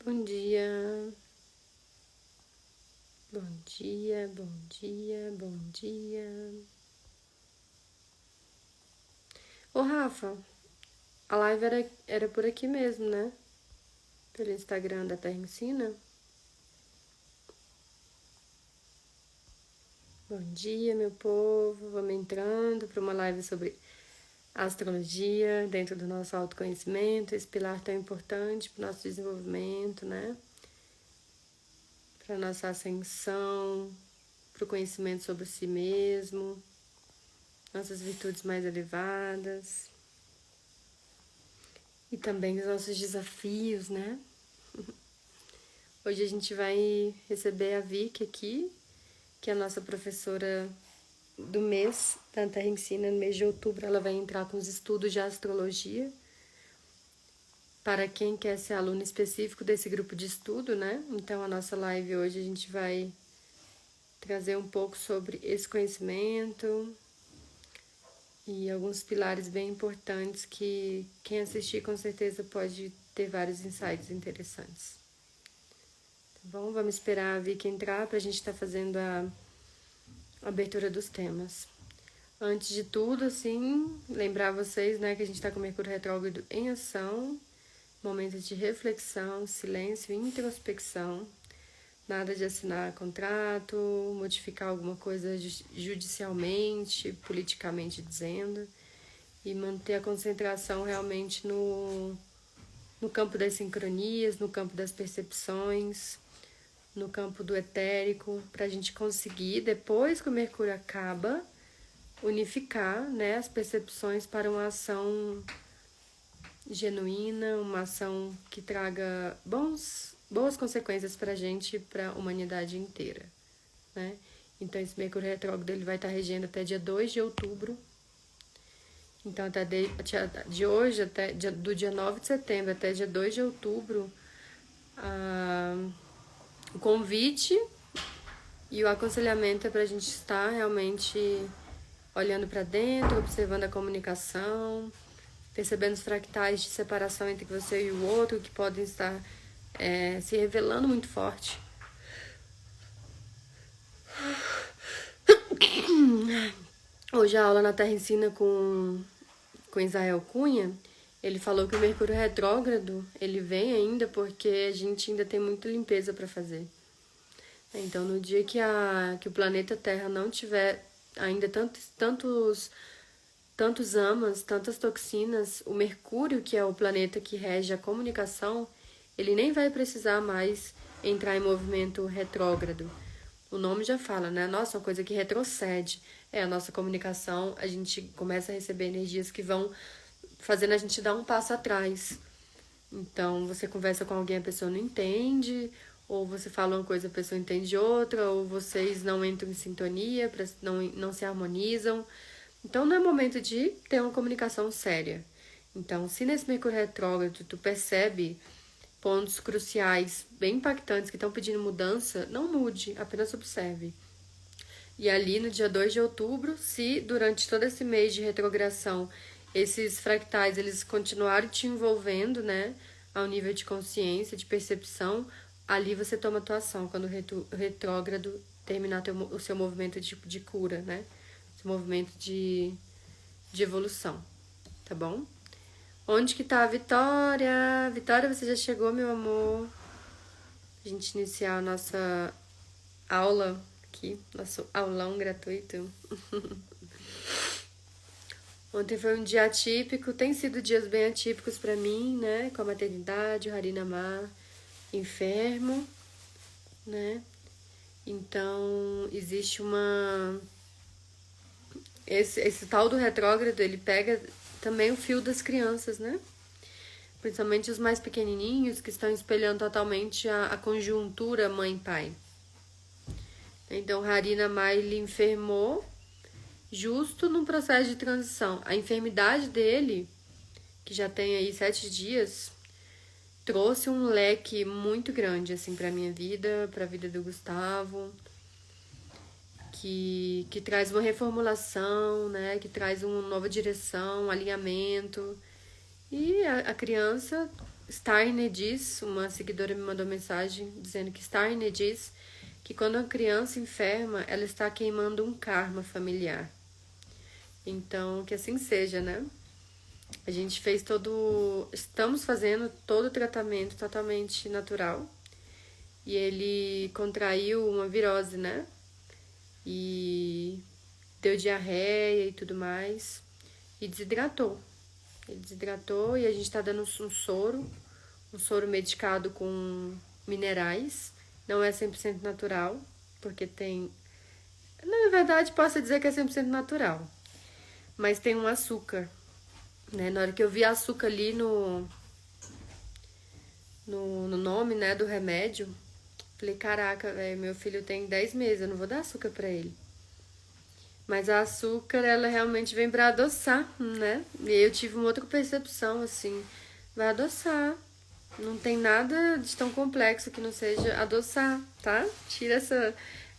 Bom dia, bom dia, bom dia, bom dia. Ô Rafa, a live era por aqui mesmo, né? Pelo Instagram da Terra Ensina. Bom dia, meu povo. Vamos entrando para uma live sobre astrologia dentro do nosso autoconhecimento, esse pilar tão importante para o nosso desenvolvimento, né? Para a nossa ascensão, para o conhecimento sobre si mesmo, nossas virtudes mais elevadas. E também os nossos desafios, né? Hoje a gente vai receber a Vicky aqui, que é a nossa professora do mês da Terra Ensina. No mês de outubro ela vai entrar com os estudos de astrologia. Para quem quer ser aluno específico desse grupo de estudo, né? Então a nossa live hoje a gente vai trazer um pouco sobre esse conhecimento e alguns pilares bem importantes que quem assistir com certeza pode ter vários insights interessantes. Tá bom? Vamos esperar a Vicky entrar para a gente estar fazendo a abertura dos temas. Antes de tudo, assim, lembrar vocês, né, que a gente está com o Mercúrio retrógrado em ação, momento de reflexão, silêncio e introspecção. Nada de assinar contrato, modificar alguma coisa judicialmente, politicamente dizendo, e manter a concentração realmente no campo das sincronias, no campo das percepções, no campo do etérico, para a gente conseguir, depois que o Mercúrio acaba, unificar, né, as percepções para uma ação genuína, uma ação que traga boas consequências para a gente e para a humanidade inteira, né? Então esse Mercúrio retrógrado ele vai estar regendo até dia 2 de outubro. Então até de hoje, do dia 9 de setembro até dia 2 de outubro, o convite e o aconselhamento é para a gente estar realmente olhando para dentro, observando a comunicação, percebendo os fractais de separação entre você e o outro que podem estar se revelando muito forte. Hoje a aula na Terra Ensina com Israel Cunha, ele falou que o Mercúrio retrógrado ele vem ainda porque a gente ainda tem muita limpeza para fazer. Então, no dia que o planeta Terra não tiver ainda tantos amas, tantas toxinas, o Mercúrio, que é o planeta que rege a comunicação, ele nem vai precisar mais entrar em movimento retrógrado. O nome já fala, né? Nossa, uma coisa que retrocede. É a nossa comunicação, a gente começa a receber energias que vão fazendo a gente dar um passo atrás. Então, você conversa com alguém, a pessoa não entende, ou você fala uma coisa, a pessoa entende outra, ou vocês não entram em sintonia, não se harmonizam. Então, não é momento de ter uma comunicação séria. Então, se nesse Mercúrio retrógrado tu percebe pontos cruciais, bem impactantes, que estão pedindo mudança, não mude, apenas observe. E ali no dia 2 de outubro, se durante todo esse mês de retrogradação esses fractais eles continuarem te envolvendo, né, ao nível de consciência, de percepção, ali você toma a tua ação quando o retrógrado terminar o seu movimento de cura, né? Esse movimento de evolução, tá bom? Onde que tá a Vitória? Vitória, você já chegou, meu amor? A gente iniciar a nossa aula aqui, nosso aulão gratuito. Ontem foi um dia atípico, tem sido dias bem atípicos pra mim, né? Com a maternidade, o Harina Mar enfermo, né? Então, existe esse tal do retrógrado, ele pega também o fio das crianças, né? Principalmente os mais pequenininhos, que estão espelhando totalmente a conjuntura mãe-pai. Então, Harina Mai enfermou justo no processo de transição. A enfermidade dele, que já tem aí 7 dias, trouxe um leque muito grande, assim, pra minha vida, pra vida do Gustavo, que traz uma reformulação, né? Que traz uma nova direção, um alinhamento. E a criança Steiner diz, uma seguidora me mandou mensagem dizendo que Steiner diz que quando uma criança enferma, ela está queimando um karma familiar. Então, que assim seja, né? A gente fez todo. Estamos fazendo todo o tratamento totalmente natural. E ele contraiu uma virose, né? E deu diarreia e tudo mais. E desidratou. Ele desidratou e a gente tá dando um soro medicado com minerais. Não é 100% natural, porque tem. Na verdade, posso dizer que é 100% natural. Mas tem um açúcar, né? Na hora que eu vi açúcar ali no nome, né, do remédio, falei, caraca, velho, meu filho tem 10 meses, eu não vou dar açúcar pra ele. Mas a açúcar, ela realmente vem pra adoçar, né? E aí eu tive uma outra percepção, assim, vai adoçar. Não tem nada de tão complexo que não seja adoçar, tá? Tira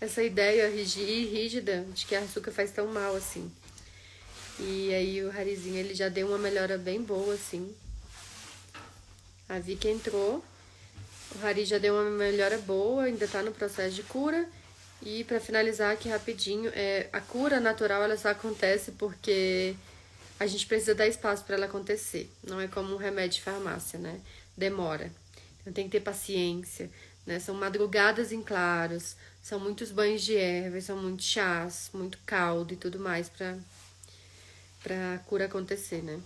essa ideia rígida de que a açúcar faz tão mal, assim. E aí o Harizinho, ele já deu uma melhora bem boa, assim. A Vicky entrou, o Hari já deu uma melhora boa, ainda tá no processo de cura. E para finalizar aqui rapidinho, a cura natural ela só acontece porque a gente precisa dar espaço para ela acontecer. Não é como um remédio de farmácia, né? Demora. Então tem que ter paciência, né? São madrugadas em claros, são muitos banhos de ervas, são muitos chás, muito caldo e tudo mais para cura acontecer, né?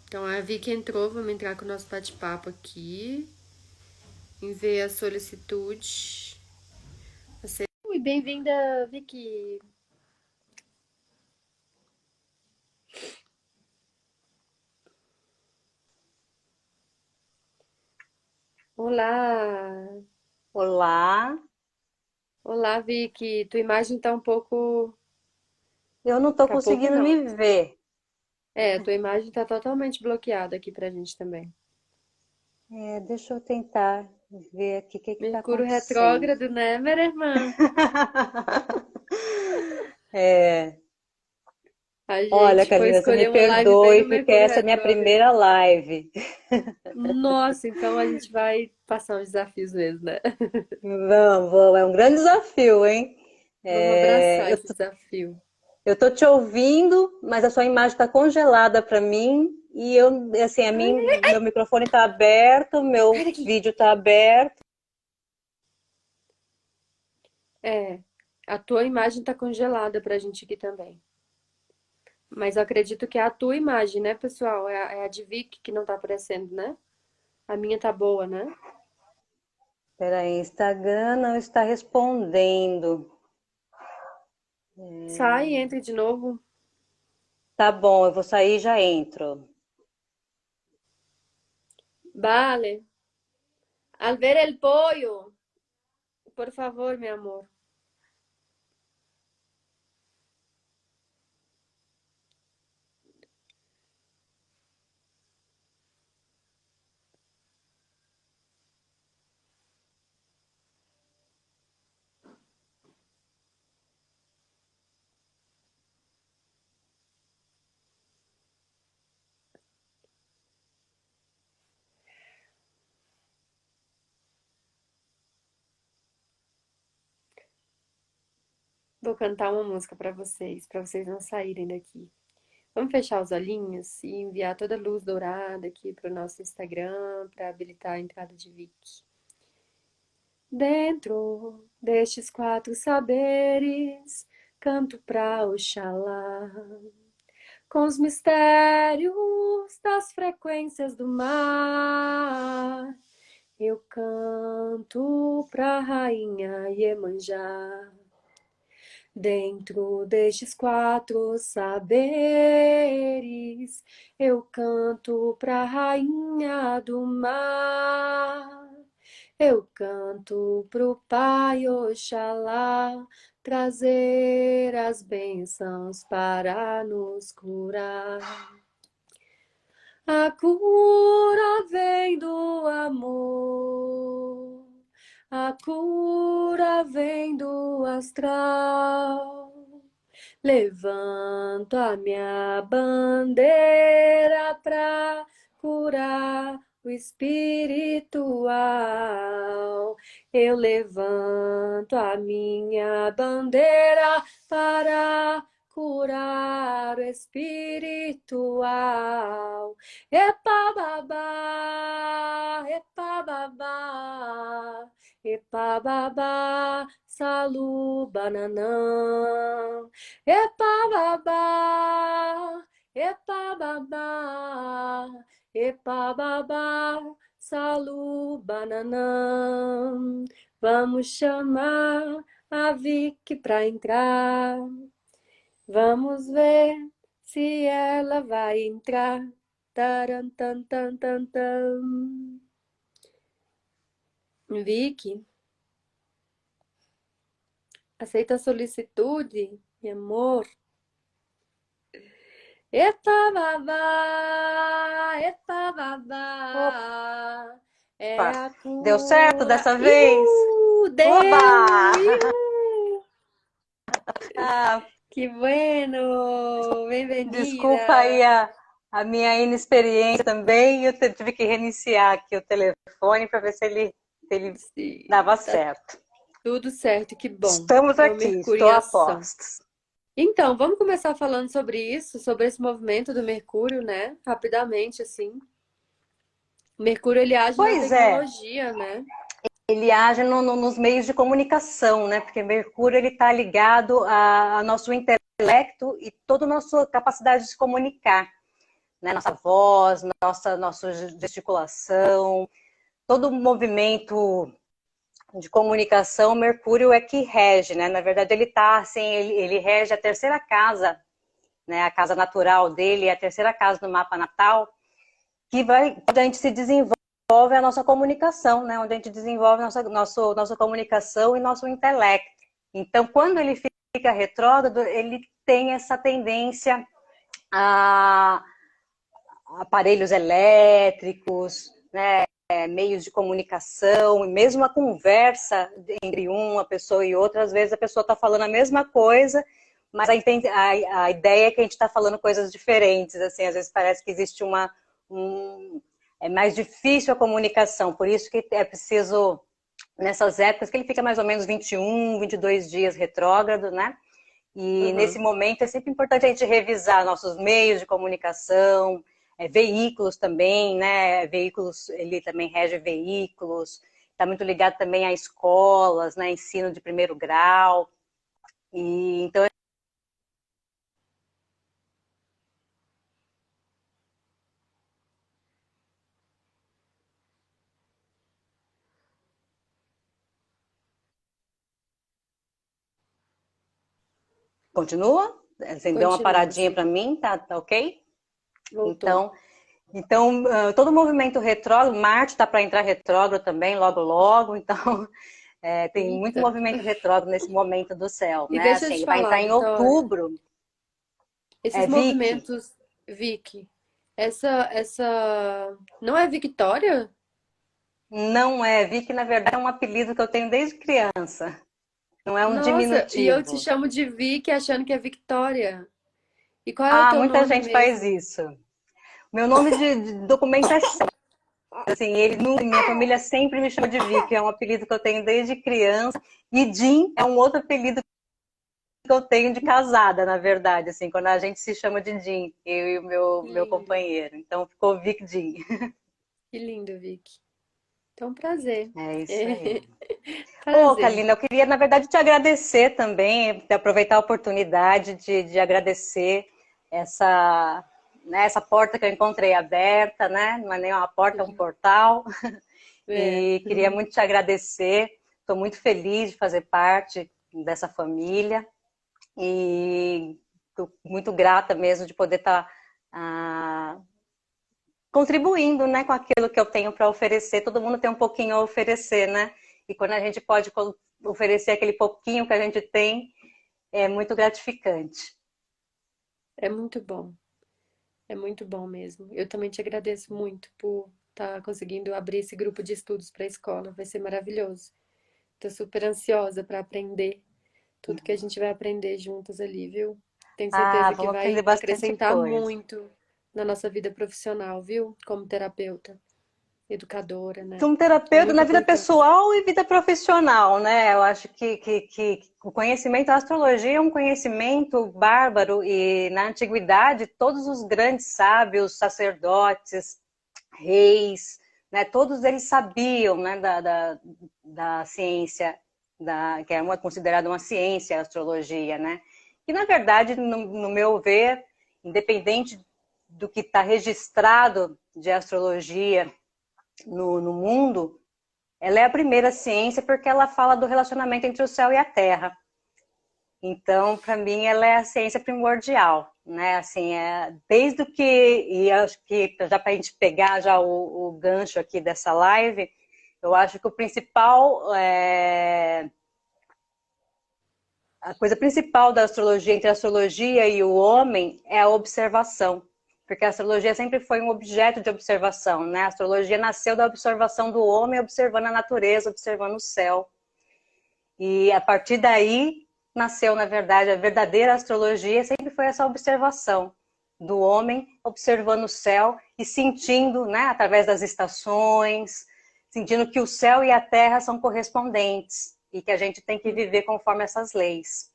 Então a Vicky entrou, vamos entrar com o nosso bate-papo aqui. Enviei a solicitude. Ui, bem-vinda, Vicky. Olá. Olá, Olá, Vicky. Tua imagem tá um pouco. eu não estou Daqui a pouco conseguindo não. me ver. Tua imagem tá totalmente bloqueada aqui pra gente também. Deixa eu tentar ver aqui o que está Mercúrio acontecendo. retrógrado, né, minha irmã? É, A olha, gente foi Karina, você me escolher uma live bem perdoe no porque Mercúrio essa é a minha retrógrado. primeira live. Nossa, então a gente vai passar uns desafios mesmo, né? Vamos, vamos, é um grande desafio, hein? Vamos É, abraçar eu, esse desafio. eu tô te ouvindo, mas a sua imagem está congelada para mim e assim, meu microfone está aberto, Sai meu daqui! vídeo está aberto. É, a tua imagem tá congelada pra gente aqui também. Mas eu acredito que é a tua imagem, né, pessoal? É a de Vicky que não tá aparecendo, né? A minha tá boa, né? Peraí, Instagram não está respondendo. Sai e entra de novo. Tá bom, eu vou sair e já entro. Vale. Al ver el pollo. Por favor, meu amor. Vou cantar uma música pra vocês não saírem daqui. Vamos fechar os olhinhos e enviar toda a luz dourada aqui pro nosso Instagram para habilitar a entrada de Vicky. Dentro destes quatro saberes, canto pra Oxalá, com os mistérios das frequências do mar. Eu canto pra rainha Iemanjá. Dentro destes quatro saberes, eu canto pra rainha do mar. Eu canto pro Pai Oxalá trazer as bênçãos para nos curar. A cura vem do amor, a cura vem do astral. Levanto a minha bandeira pra curar o espiritual. Eu levanto a minha bandeira para curar o espiritual. Epa babá, epa babá, epa babá, salu bananã. Epa babá, epa babá, epa babá, salu bananã. Vamos chamar a Vicky pra entrar. Vamos ver se ela vai entrar. Taran, tan, tan, tan, tan. Vicky, aceita a solicitude, meu amor. Epa babá, epa babá, é Opa, a deu certo cura. dessa vez? Deu! Oba! Iu! Ah, Que bueno! desculpa aí Bem-vinda! a minha inexperiência também. Eu tive que reiniciar aqui o telefone para ver se ele dava Sim, tá certo. tudo certo, que bom. Estamos É o aqui, Mercúrio estou em a ação. postos. Então, vamos começar falando sobre isso, sobre esse movimento do Mercúrio, né? Rapidamente, assim. O Mercúrio, ele age na Pois é, tecnologia, né? ele age nos meios de comunicação, né? Porque Mercúrio ele está ligado a nosso intelecto e toda a nossa capacidade de se comunicar, né? Nossa voz, nossa gesticulação, todo o movimento de comunicação, Mercúrio é que rege, né? Na verdade, ele tá assim, ele rege a terceira casa, né? A casa natural dele, é a terceira casa do mapa natal, que vai, onde a gente se desenvolve a nossa comunicação, né? Onde a gente desenvolve nossa comunicação e nosso intelecto. Então, quando ele fica retrógrado, ele tem essa tendência a aparelhos elétricos, né? Meios de comunicação, e mesmo a conversa entre uma pessoa e outra, às vezes a pessoa está falando a mesma coisa, mas a ideia é que a gente está falando coisas diferentes, assim, às vezes parece que existe é mais difícil a comunicação, por isso que é preciso, nessas épocas, que ele fica mais ou menos 21, 22 dias retrógrado, né? E nesse Uhum. momento é sempre importante a gente revisar nossos meios de comunicação, veículos também, né? Veículos, ele também rege veículos, está muito ligado também a escolas, né? Ensino de primeiro grau. E então continua? Assim, deu uma Continua, paradinha para sim. mim, tá ok? Voltou. Então, todo movimento retrógrado, Marte está para entrar retrógrado também, logo, logo. Então, tem muito Eita. movimento retrógrado nesse momento do céu, E né? deixa eu Assim, te ele vai falar, entrar em Vitória, outubro. esses Vicky, movimentos, Vicky, essa, não é Victória? não é. Vicky, na verdade, é um apelido que eu tenho desde criança. Não é um Nossa, e eu te diminutivo. chamo de Vicky achando que é Victória. E qual é o Ah, teu muita nome gente faz mesmo? isso. Meu nome de documento é Céu. Assim, minha família sempre me chama de Vicky, é um apelido que eu tenho desde criança. E Jean é um outro apelido que eu tenho de casada, na verdade, assim, quando a gente se chama de Jean, eu e o Que meu lindo, companheiro. Então ficou Vic Jean. que lindo, Vicky. Então, prazer. É isso aí. Ô, Prazer. Kalina, eu queria, na verdade, te agradecer também, aproveitar a oportunidade de agradecer essa, né, essa porta que eu encontrei aberta, né? Não é nem uma porta, é um portal. É. E queria muito te agradecer. Estou muito feliz de fazer parte dessa família e estou muito grata mesmo de poder estar contribuindo, né, com aquilo que eu tenho para oferecer. Todo mundo tem um pouquinho a oferecer, né? E quando a gente pode oferecer aquele pouquinho que a gente tem, é muito gratificante. É muito bom. É muito bom mesmo. Eu também te agradeço muito por estar conseguindo abrir esse grupo de estudos para a escola. Vai ser maravilhoso. Estou super ansiosa para aprender tudo que a gente vai aprender juntas ali, viu? Tenho Ah, certeza que vamos aprender vai bastante acrescentar coisa. muito na nossa vida profissional, viu? Como terapeuta. educadora, né? Como É terapeuta muito na vida importante. pessoal e vida profissional, né? Eu acho que o conhecimento, a astrologia é um conhecimento bárbaro e na antiguidade todos os grandes sábios, sacerdotes, reis, né? Todos eles sabiam, né? Da ciência, que é considerada uma ciência, a astrologia, né? E na verdade, no meu ver, independente do que está registrado de astrologia no mundo, ela é a primeira ciência porque ela fala do relacionamento entre o céu e a terra. Então, para mim, ela é a ciência primordial, né? Assim, desde que, e acho que já para a gente pegar já o gancho aqui dessa live, eu acho que o principal, a coisa principal da astrologia, entre a astrologia e o homem, é a observação. Porque a astrologia sempre foi um objeto de observação, né? A astrologia nasceu da observação do homem, observando a natureza, observando o céu. E a partir daí nasceu, na verdade, a verdadeira astrologia, sempre foi essa observação do homem observando o céu e sentindo, né, através das estações, sentindo que o céu e a terra são correspondentes e que a gente tem que viver conforme essas leis,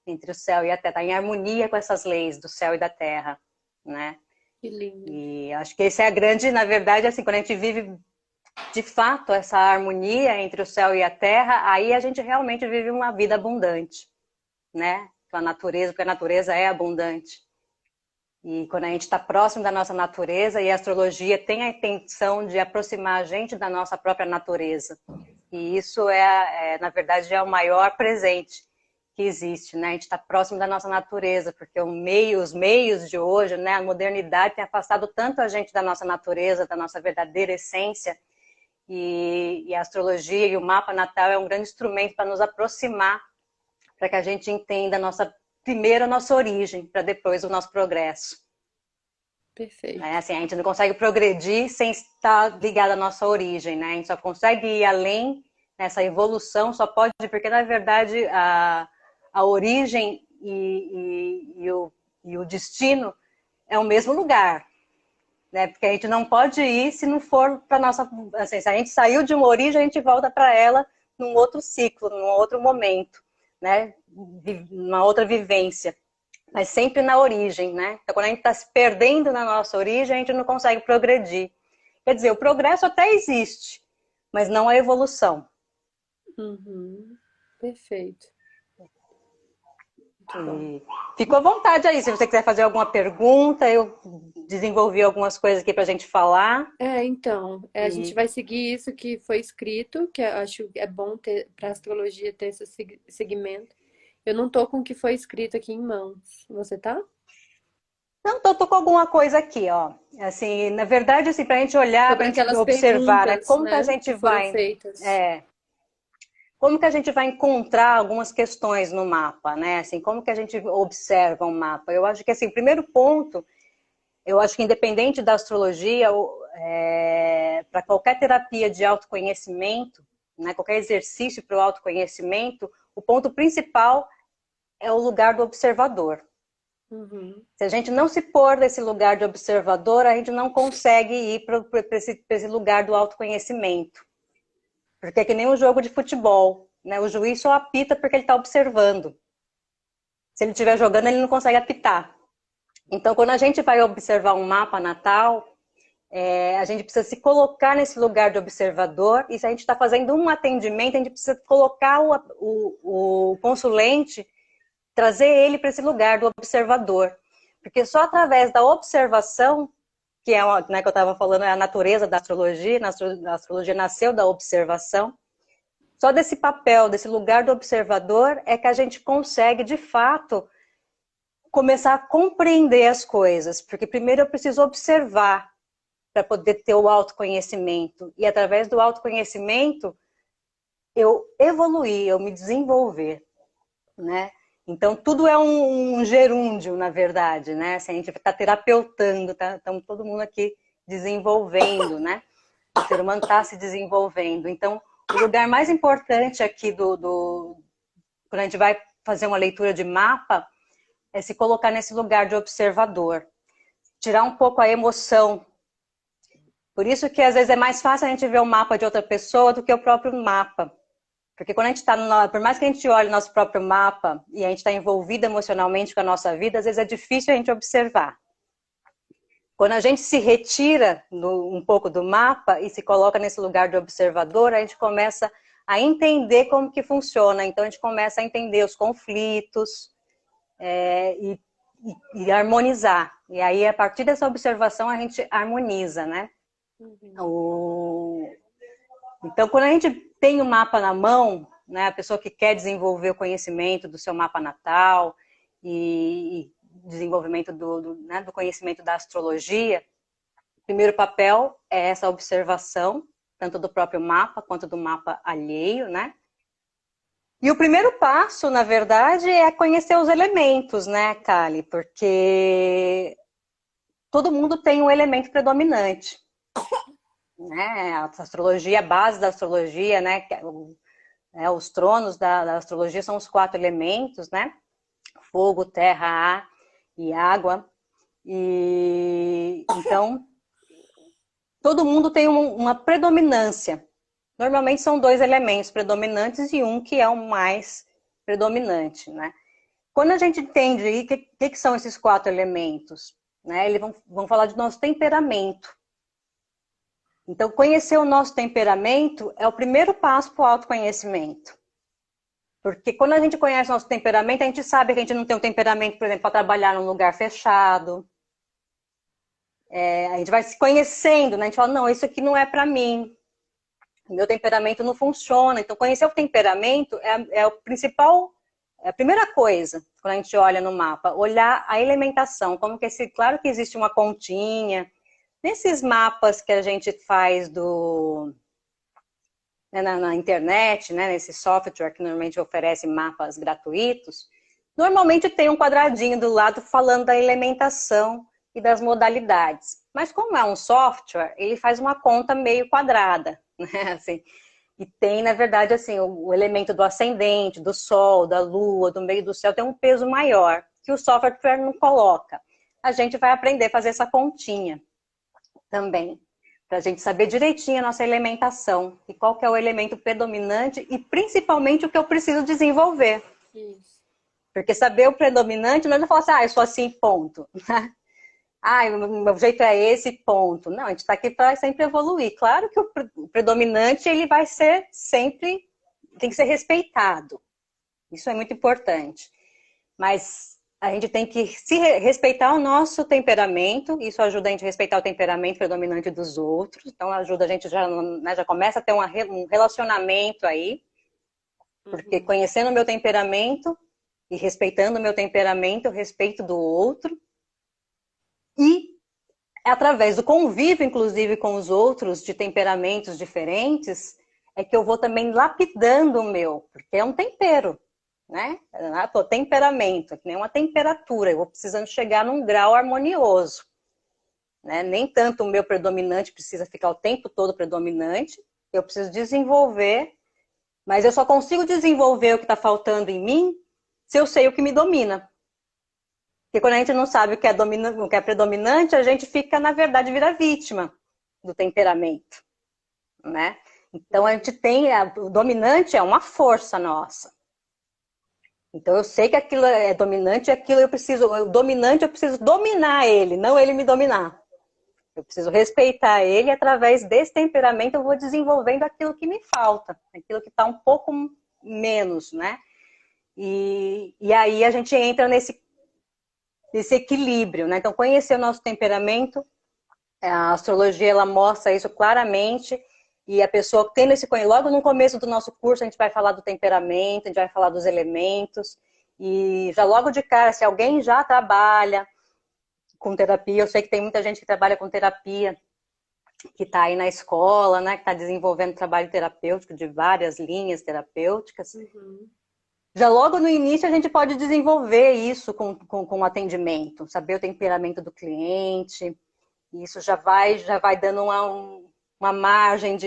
entre o céu e a terra, em harmonia com essas leis do céu e da terra, né? Que lindo. E acho que esse é a grande, na verdade, assim, quando a gente vive de fato essa harmonia entre o céu e a terra, aí a gente realmente vive uma vida abundante, né? Com a natureza, porque a natureza é abundante. E quando a gente está próximo da nossa natureza, e a astrologia tem a intenção de aproximar a gente da nossa própria natureza. E isso na verdade, é o maior presente que existe, né? A gente está próximo da nossa natureza, porque os meios de hoje, né? A modernidade tem afastado tanto a gente da nossa natureza, da nossa verdadeira essência. E a astrologia e o mapa natal é um grande instrumento para nos aproximar, para que a gente entenda primeiro a nossa origem, para depois o nosso progresso. Perfeito. Assim, a gente não consegue progredir sem estar ligado à nossa origem, né? A gente só consegue ir além nessa evolução, só pode, porque na verdade a origem e o destino é o mesmo lugar, né? Porque a gente não pode ir se não for para nossa, assim, se a gente saiu de uma origem, a gente volta para ela num outro ciclo, num outro momento, né? Numa outra vivência, mas sempre na origem, né? Então, quando a gente está se perdendo na nossa origem, a gente não consegue progredir. Quer dizer, o progresso até existe, mas não a evolução. Uhum. Perfeito. Muito bom. E fico à vontade aí, se você quiser fazer alguma pergunta, eu desenvolvi algumas coisas aqui para a gente falar. Então, a gente E vai seguir isso que foi escrito, que eu acho que é bom ter para astrologia ter esse segmento. Eu não tô com o que foi escrito aqui em mãos. Você tá? não, tô com alguma coisa aqui, ó. Assim, na verdade, assim, para a gente olhar, para Sobre a gente aquelas observar, né? perguntas, né, que foram feitas. Como que a gente vai encontrar algumas questões no mapa, né? Assim, como que a gente observa um mapa? Eu acho que, assim, primeiro ponto, eu acho que independente da astrologia, para qualquer terapia de autoconhecimento, né, qualquer exercício para o autoconhecimento, o ponto principal é o lugar do observador. Uhum. Se a gente não se pôr nesse lugar de observador, a gente não consegue ir para esse lugar do autoconhecimento. Porque é que nem um jogo de futebol, né? O juiz só apita porque ele está observando. Se ele estiver jogando, ele não consegue apitar. Então, quando a gente vai observar um mapa natal, a gente precisa se colocar nesse lugar de observador, e se a gente está fazendo um atendimento, a gente precisa colocar o consulente, trazer ele para esse lugar do observador. Porque só através da observação, que é né, que eu estava falando, é a natureza da astrologia, a astrologia nasceu da observação, só desse papel, desse lugar do observador, é que a gente consegue, de fato, começar a compreender as coisas. Porque primeiro eu preciso observar para poder ter o autoconhecimento. E através do autoconhecimento, eu evoluir, eu me desenvolver, né? Então, tudo é um gerúndio, na verdade, né? Se a gente está terapeutando, estamos todo mundo aqui desenvolvendo, né? O ser humano está se desenvolvendo. Então, o lugar mais importante aqui quando a gente vai fazer uma leitura de mapa é se colocar nesse lugar de observador. Tirar um pouco a emoção Por isso que às vezes é mais fácil a gente ver o mapa de outra pessoa do que o próprio mapa. Porque quando a gente está, por mais que a gente olhe o nosso próprio mapa e a gente está envolvido emocionalmente com a nossa vida, às vezes é difícil a gente observar. Quando a gente se retira um pouco do mapa e se coloca nesse lugar de observador, a gente começa a entender como que funciona. Então a gente começa a entender os conflitos e harmonizar. E aí, a partir dessa observação, a gente harmoniza, né? Então, quando a gente tem o mapa na mão, né, a pessoa que quer desenvolver o conhecimento do seu mapa natal e desenvolvimento do conhecimento da astrologia, o primeiro papel é essa observação, tanto do próprio mapa quanto do mapa alheio, né? E o primeiro passo, na verdade, é conhecer os elementos, né, Kali? Porque todo mundo tem um elemento predominante. Né? A astrologia, a base da astrologia, né? Os tronos da astrologia são os 4 elementos, né? Fogo, terra, ar e água. E então todo mundo tem uma predominância. Normalmente são 2 elementos predominantes e um que é o mais predominante, né? Quando a gente entende aí o que são esses 4 elementos, né? Eles vão falar de nosso temperamento. Então, conhecer o nosso temperamento é o primeiro passo para o autoconhecimento. Porque quando a gente conhece o nosso temperamento, a gente sabe que a gente não tem um temperamento, por exemplo, para trabalhar num lugar fechado. A gente vai se conhecendo, né? A gente fala, não, isso aqui não é para mim. Meu temperamento não funciona. Então, conhecer o temperamento é o principal, é a primeira coisa quando a gente olha no mapa. Olhar a elementação, como que claro que existe uma continha. Nesses mapas que a gente faz na internet, né, nesse software que normalmente oferece mapas gratuitos, normalmente tem um quadradinho do lado falando da elementação e das modalidades. Mas como é um software, ele faz uma conta meio quadrada, né? Assim, e tem, na verdade, assim, o elemento do ascendente, do sol, da lua, do meio do céu, tem um peso maior, que o software não coloca. A gente vai aprender a fazer essa continha também, para a gente saber direitinho a nossa elementação e qual que é o elemento predominante e principalmente o que eu preciso desenvolver. Isso. Porque saber o predominante não é falar assim, eu sou assim, ponto. O meu jeito é esse, ponto. Não, a gente está aqui para sempre evoluir. Claro que o predominante ele vai ser sempre, tem que ser respeitado. Isso é muito importante. Mas a gente tem que respeitar o nosso temperamento, isso ajuda a gente a respeitar o temperamento predominante dos outros, então ajuda a gente já começa a ter um relacionamento aí, porque conhecendo o meu temperamento e respeitando o meu temperamento, eu respeito do outro, e através do convívio, inclusive, com os outros de temperamentos diferentes, é que eu vou também lapidando o meu, porque é um tempero. Né? Temperamento, que nem uma temperatura, eu vou precisando chegar num grau harmonioso. Né? Nem tanto o meu predominante precisa ficar o tempo todo predominante, eu preciso desenvolver, mas eu só consigo desenvolver o que está faltando em mim se eu sei o que me domina. Porque quando a gente não sabe o que é predominante, a gente fica, na verdade, vira vítima do temperamento. Né? Então a gente tem, o dominante é uma força nossa. Então eu sei que aquilo é dominante, o dominante eu preciso dominar ele, não ele me dominar. Eu preciso respeitar ele e através desse temperamento eu vou desenvolvendo aquilo que me falta, aquilo que está um pouco menos, né? E aí a gente entra nesse equilíbrio, né? Então conhecer o nosso temperamento, a astrologia ela mostra isso claramente. E a pessoa tendo esse conhecimento, logo no começo do nosso curso, a gente vai falar do temperamento, a gente vai falar dos elementos. E já logo de cara, se alguém já trabalha com terapia, eu sei que tem muita gente que trabalha com terapia, que está aí na escola, né, que está desenvolvendo trabalho terapêutico de várias linhas terapêuticas. Já logo no início a gente pode desenvolver isso com o atendimento, saber o temperamento do cliente. Isso já vai dando uma margem a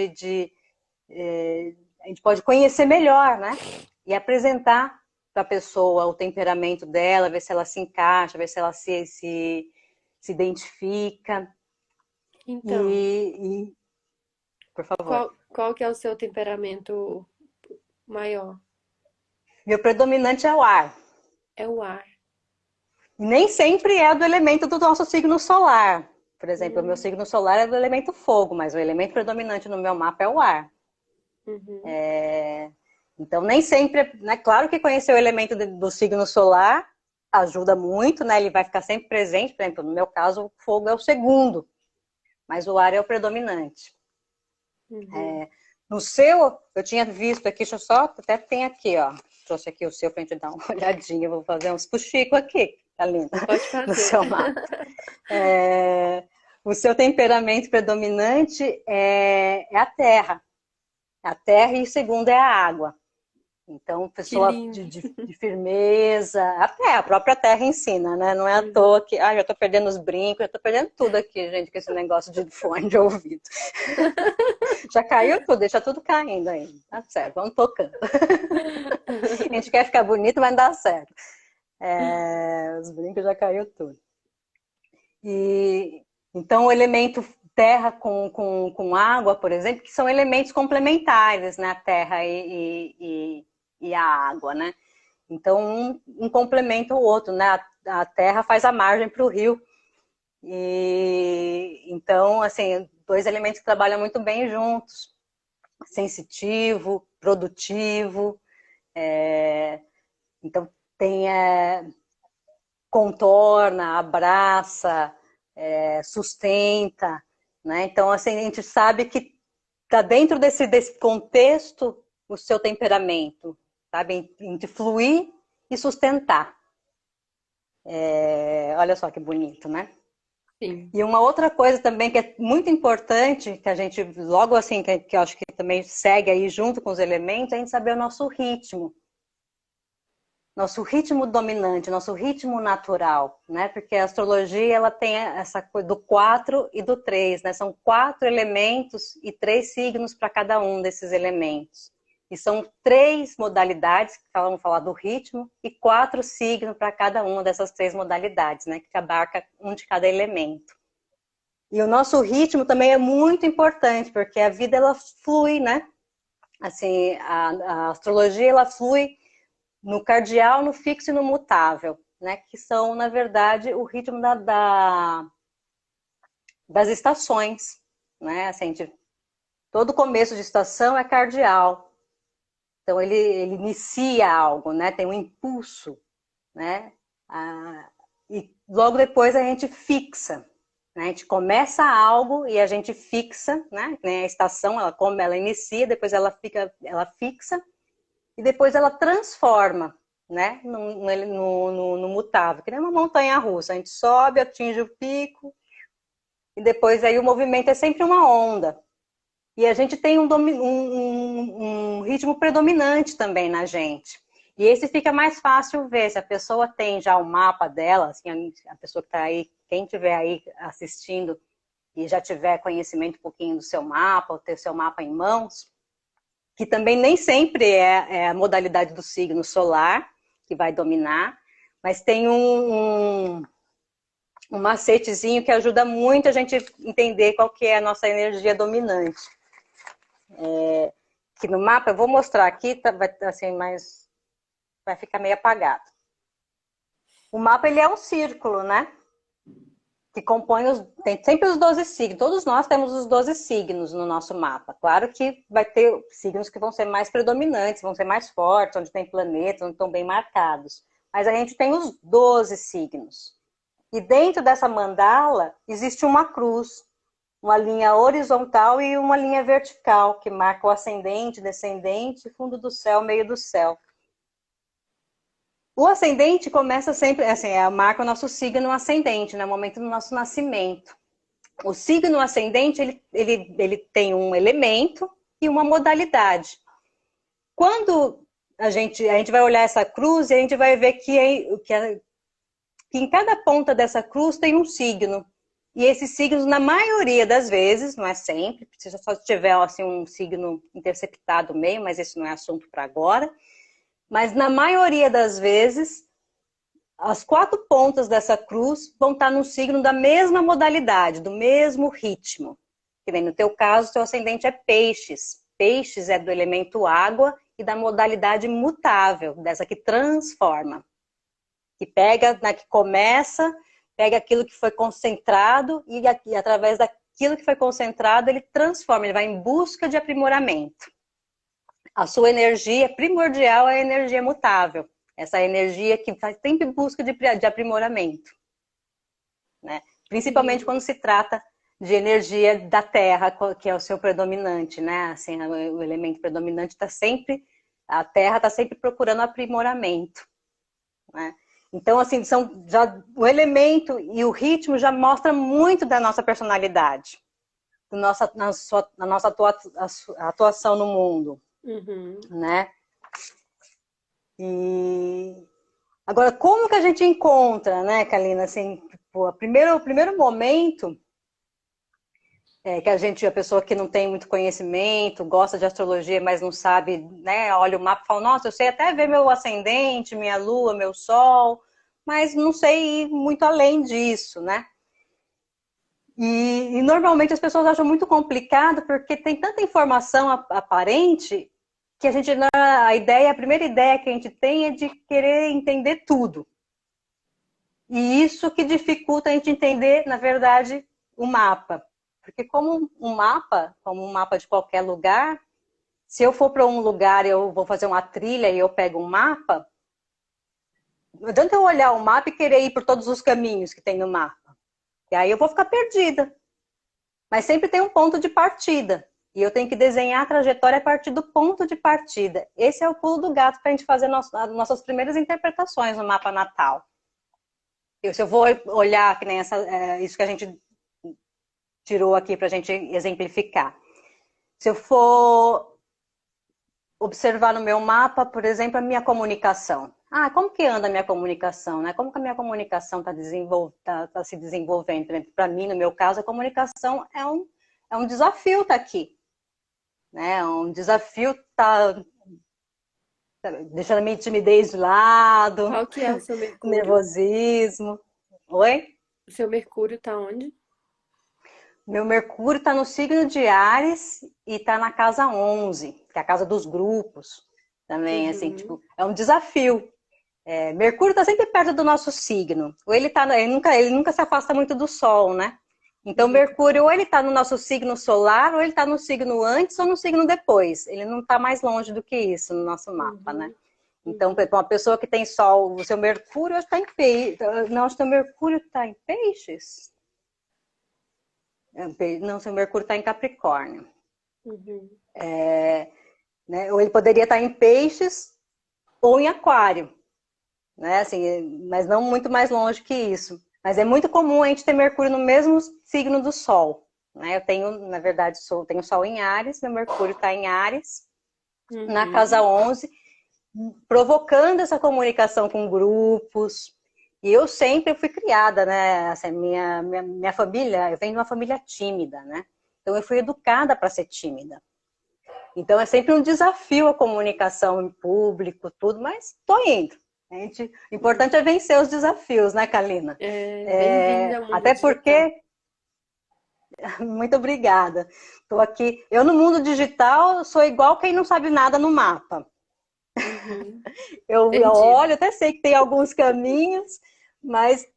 gente pode conhecer melhor, né? E apresentar para a pessoa o temperamento dela, ver se ela se encaixa, ver se ela se identifica. Então, E, por favor. qual que é o seu temperamento maior? Meu predominante é o ar. É o ar. E nem sempre é do elemento do nosso signo solar. Por exemplo, o meu Hum, signo solar é do elemento fogo, mas o elemento predominante no meu mapa é o ar. uhum, Então, nem sempre, né? Claro que conhecer o elemento do signo solar ajuda muito, né? Ele vai ficar sempre presente. Por exemplo, no meu caso, o fogo é o segundo, mas o ar é o predominante. uhum. No seu, eu tinha visto aqui, deixa eu só, até tem aqui, ó. Trouxe aqui o seu pra gente dar uma olhadinha. Vou fazer uns fuxicos aqui, tá lindo, Pode no fazer. seu mapa. O seu temperamento predominante é a terra. A terra e o segundo é a água. Então, Que pessoa lindo. de firmeza, até a própria terra ensina, né? Não é à Uhum. toa que, já tô perdendo os brincos, já tô perdendo tudo aqui, gente, com esse negócio de fone de ouvido. Já caiu tudo, deixa tudo caindo aí. Tá certo, vamos tocando. A gente quer ficar bonito, mas não dá certo. Os brincos já caiu tudo. E então o elemento terra com água, por exemplo, que são elementos complementares, né? A terra e a água, né? Então um complementa o outro, né? A terra faz a margem para o rio. E então, assim, dois elementos que trabalham muito bem juntos, sensitivo, produtivo. Então tem contorna, abraça, sustenta, né? Então, assim, a gente sabe que está dentro desse contexto o seu temperamento, sabe? Entre fluir e sustentar. Olha só que bonito, né? Sim. E uma outra coisa também que é muito importante, que a gente, logo assim, que eu acho que também segue aí junto com os elementos, é a gente saber o nosso ritmo. Nosso ritmo dominante, nosso ritmo natural, né? Porque a astrologia ela tem essa coisa do 4 e do 3, né? São 4 elementos e 3 signos para cada um desses elementos. E são 3 modalidades, vamos falar do ritmo, e 4 signos para cada uma dessas 3 modalidades, né? Que abarca um de cada elemento. E o nosso ritmo também é muito importante, porque a vida ela flui, né? Assim, a astrologia ela flui no cardial, no fixo e no mutável, né? Que são, na verdade, o ritmo das estações, né? Assim, todo começo de estação é cardial. Então, ele inicia algo, né? Tem um impulso, né? E logo depois a gente fixa. Né? A gente começa algo e a gente fixa, né? A estação, ela inicia, depois ela fixa, e depois ela transforma, né, no mutável, que nem uma montanha russa, a gente sobe, atinge o pico, e depois aí o movimento é sempre uma onda. E a gente tem um ritmo predominante também na gente. E esse fica mais fácil ver, se a pessoa tem já o mapa dela, assim, a pessoa que está aí, quem estiver aí assistindo e já tiver conhecimento um pouquinho do seu mapa, ou ter seu mapa em mãos, que também nem sempre é a modalidade do signo solar que vai dominar, mas tem um macetezinho que ajuda muito a gente entender qual que é a nossa energia dominante. Que no mapa, eu vou mostrar aqui, vai, assim, mas vai ficar meio apagado. O mapa ele é um círculo, né? Que compõe tem sempre os 12 signos. Todos nós temos os 12 signos no nosso mapa. Claro que vai ter signos que vão ser mais predominantes, vão ser mais fortes, onde tem planetas, onde estão bem marcados. Mas a gente tem os 12 signos. E dentro dessa mandala existe uma cruz, uma linha horizontal e uma linha vertical, que marca o ascendente, descendente, fundo do céu, meio do céu. O ascendente começa sempre, assim, marca o nosso signo ascendente, no momento do nosso nascimento. O signo ascendente, ele tem um elemento e uma modalidade. Quando a gente vai olhar essa cruz, a gente vai ver que em cada ponta dessa cruz tem um signo. E esses signos, na maioria das vezes, não é sempre, precisa só tiver assim, um signo interceptado no meio, mas esse não é assunto para agora. Mas na maioria das vezes, as 4 pontas dessa cruz vão estar no signo da mesma modalidade, do mesmo ritmo. Que nem no teu caso, teu ascendente é peixes. Peixes é do elemento água e da modalidade mutável, dessa que transforma. Que pega, né, que começa, pega aquilo que foi concentrado e através daquilo que foi concentrado, ele transforma, ele vai em busca de aprimoramento. A sua energia primordial é a energia mutável. Essa energia que faz sempre busca de aprimoramento. Né? Principalmente quando se trata de energia da Terra, que é o seu predominante, né? Assim, o elemento predominante está sempre, a Terra está sempre procurando aprimoramento. Né? Então, assim, o elemento e o ritmo já mostra muito da nossa personalidade, na nossa atuação no mundo. Né? E agora, como que a gente encontra, né, Kalina, assim, o primeiro momento que a pessoa que não tem muito conhecimento, gosta de astrologia, mas não sabe, né, olha o mapa e fala, nossa, eu sei até ver meu ascendente, minha lua, meu sol, mas não sei ir muito além disso, né? E normalmente as pessoas acham muito complicado porque tem tanta informação aparente que a primeira ideia que a gente tem é de querer entender tudo. E isso que dificulta a gente entender, na verdade, o mapa. Porque como um mapa de qualquer lugar, se eu for para um lugar e eu vou fazer uma trilha e eu pego um mapa, não adianta eu olhar o mapa e querer ir por todos os caminhos que tem no mapa. E aí eu vou ficar perdida. Mas sempre tem um ponto de partida. E eu tenho que desenhar a trajetória a partir do ponto de partida. Esse é o pulo do gato para a gente fazer nossas primeiras interpretações no mapa natal. Se eu vou olhar que nem isso que a gente tirou aqui para a gente exemplificar. Se eu for observar no meu mapa, por exemplo, a minha comunicação. Como que anda a minha comunicação? Né? Como que a minha comunicação está se desenvolvendo? Para mim, no meu caso, a comunicação é um desafio estar aqui. Né? É um desafio estar deixando a minha timidez de lado. Qual que é o seu Mercúrio? Nervosismo. Oi? O seu Mercúrio tá onde? Meu Mercúrio está no signo de Áries e está na casa 11, que é a casa dos grupos. Também, assim, tipo, é um desafio. Mercúrio está sempre perto do nosso signo. Ou ele nunca se afasta muito do Sol, né? Então, Mercúrio, ou ele está no nosso signo solar, ou ele está no signo antes ou no signo depois. Ele não está mais longe do que isso no nosso mapa, né? Então, uma pessoa que tem Sol, o seu Mercúrio está em Peixes. Não, o seu Mercúrio está em Peixes? Não, seu Mercúrio está em Capricórnio. Né? Ou ele poderia estar em Peixes ou em Aquário. Né? Assim, mas não muito mais longe que isso. Mas é muito comum a gente ter Mercúrio no mesmo signo do Sol. Né? Eu tenho, na verdade, tenho Sol em Áries, meu Mercúrio está em Áries, na casa 11, provocando essa comunicação com grupos. E eu sempre fui criada, né? Assim, minha família, eu venho de uma família tímida, né? Então eu fui educada para ser tímida. Então é sempre um desafio a comunicação em público, tudo, mas estou indo. O importante é vencer os desafios, né, Kalina? Bem-vinda ao mundo até digital. porque... Muito obrigada. Estou aqui. Eu no mundo digital sou igual quem não sabe nada no mapa. Eu olho, até sei que tem alguns caminhos, mas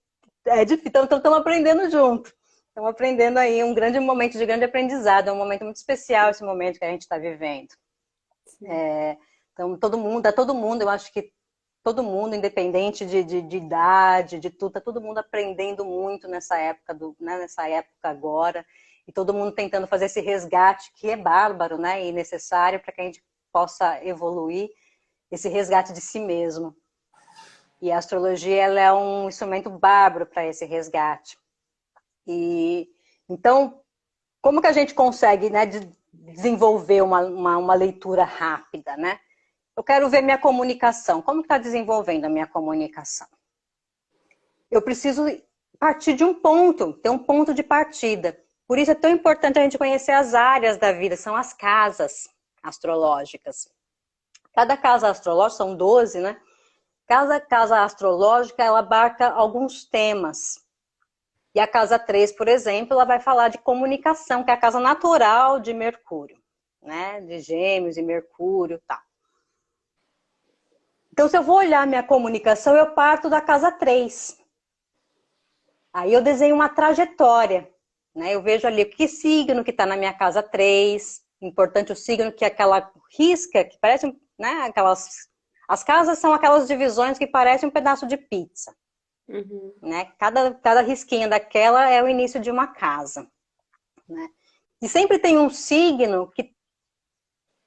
é difícil. Então, estamos aprendendo junto. Estamos aprendendo aí um grande momento de grande aprendizado. É um momento muito especial esse momento que a gente está vivendo. Então, todo mundo, eu acho que todo mundo, independente de idade, de tudo, está todo mundo aprendendo muito nessa época, nessa época agora. E todo mundo tentando fazer esse resgate, que é bárbaro, né? E necessário para que a gente possa evoluir, esse resgate de si mesmo. E a astrologia, ela é um instrumento bárbaro para esse resgate. E então, como que a gente consegue, né, desenvolver uma leitura rápida, né? Eu quero ver minha comunicação. Como está desenvolvendo a minha comunicação? Eu preciso partir de um ponto, ter um ponto de partida. Por isso é tão importante a gente conhecer as áreas da vida, são as casas astrológicas. Cada casa astrológica, são 12, né? Cada casa astrológica, ela abarca alguns temas. E a casa 3, por exemplo, ela vai falar de comunicação, que é a casa natural de Mercúrio, né? De Gêmeos e Mercúrio e tal. Então, se eu vou olhar minha comunicação, eu parto da casa 3. Aí eu desenho uma trajetória, né? Eu vejo ali que signo que está na minha casa 3. Importante o signo, que é aquela risca, que parece, né? As casas são aquelas divisões que parecem um pedaço de pizza. Uhum. Né? Cada risquinha daquela é o início de uma casa. Né? E sempre tem um signo que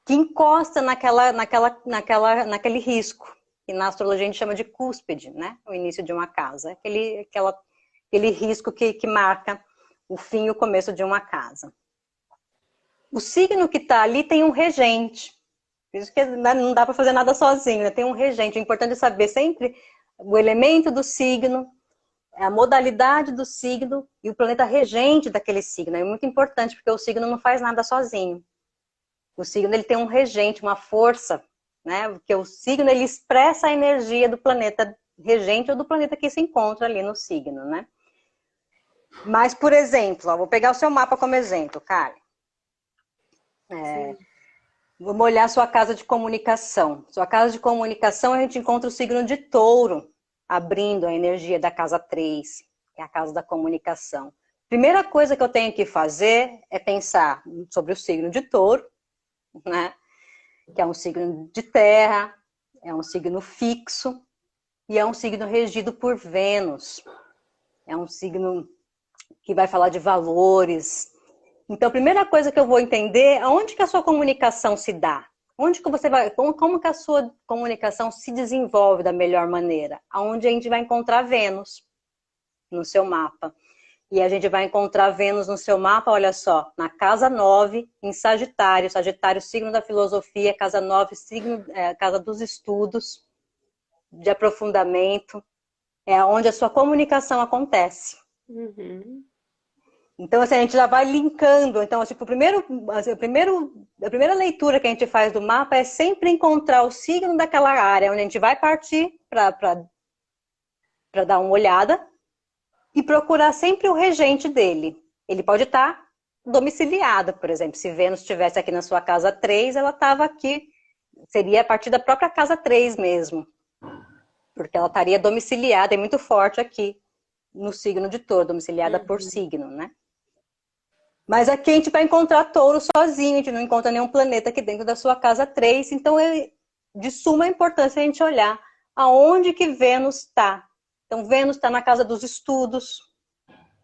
encosta naquele risco, que na astrologia a gente chama de cúspide, né? O início de uma casa. Aquele risco que marca o fim e o começo de uma casa. O signo que está ali tem um regente. Por isso que não dá para fazer nada sozinho, né? Tem um regente. O importante é saber sempre o elemento do signo, a modalidade do signo e o planeta regente daquele signo. É muito importante, porque o signo não faz nada sozinho. O signo ele tem um regente, uma força, né? Porque o signo ele expressa a energia do planeta regente ou do planeta que se encontra ali no signo, né? Mas, por exemplo, vou pegar o seu mapa como exemplo, Karen. Vamos olhar a sua casa de comunicação. Sua casa de comunicação, a gente encontra o signo de Touro, abrindo a energia da casa 3, que é a casa da comunicação. Primeira coisa que eu tenho que fazer é pensar sobre o signo de Touro, né? Que é um signo de terra, é um signo fixo e é um signo regido por Vênus. É um signo que vai falar de valores. Então, a primeira coisa que eu vou entender é onde que a sua comunicação se dá. Onde que você vai, como que a sua comunicação se desenvolve da melhor maneira? Aonde a gente vai encontrar Vênus no seu mapa. E a gente vai encontrar Vênus no seu mapa, olha só, na casa 9, em Sagitário. Sagitário, signo da filosofia, casa 9, signo, casa dos estudos, de aprofundamento. É onde a sua comunicação acontece. Uhum. Então, assim, a gente já vai linkando. Então, tipo, a primeira leitura que a gente faz do mapa é sempre encontrar o signo daquela área, onde a gente vai partir para dar uma olhada e procurar sempre o regente dele. Ele pode estar domiciliado, por exemplo. Se Vênus estivesse aqui na sua casa 3, ela estava aqui, seria a partir da própria casa 3 mesmo. Porque ela estaria domiciliada, é muito forte aqui no signo de Touro, domiciliada por signo, né? Mas aqui a gente vai encontrar Touro sozinho, a gente não encontra nenhum planeta aqui dentro da sua casa 3, então é de suma importância a gente olhar aonde que Vênus está. Então, Vênus está na casa dos estudos,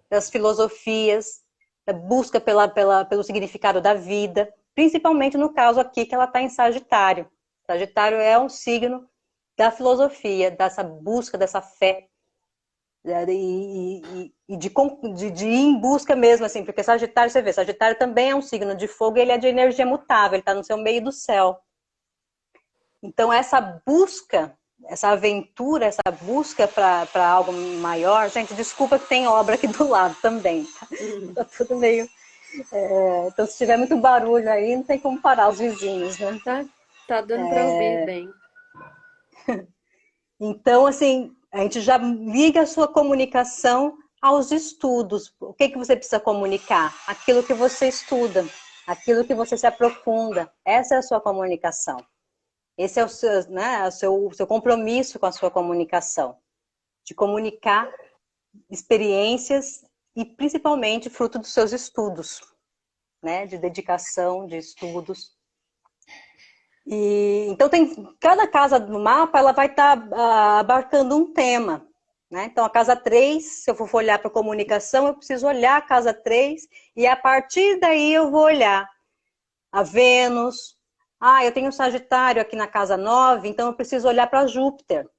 das filosofias, da busca pelo significado da vida, principalmente no caso aqui que ela está em Sagitário. Sagitário é um signo da filosofia, dessa busca, dessa fé, e de ir em busca mesmo, assim, porque Sagitário, você vê, Sagitário também é um signo de fogo, ele é de energia mutável, ele está no seu meio do céu. Então, essa busca, essa aventura, essa busca para algo maior, gente, desculpa que tem obra aqui do lado também, tá? Tá tudo meio... então, se tiver muito barulho aí, não tem como parar os vizinhos, né? Tá dando para ouvir bem. Então, assim, a gente já liga a sua comunicação aos estudos. O que você precisa comunicar? Aquilo que você estuda, aquilo que você se aprofunda. Essa é a sua comunicação. Esse é o seu, né, o seu compromisso com a sua comunicação. De comunicar experiências e, principalmente, fruto dos seus estudos. Né, de dedicação, de estudos. Então, cada casa do mapa ela vai estar abarcando um tema. Né? Então, a casa 3, se eu for olhar para a comunicação, eu preciso olhar a casa 3 e a partir daí eu vou olhar a Vênus. Eu tenho um Sagitário aqui na casa 9, então eu preciso olhar para Júpiter,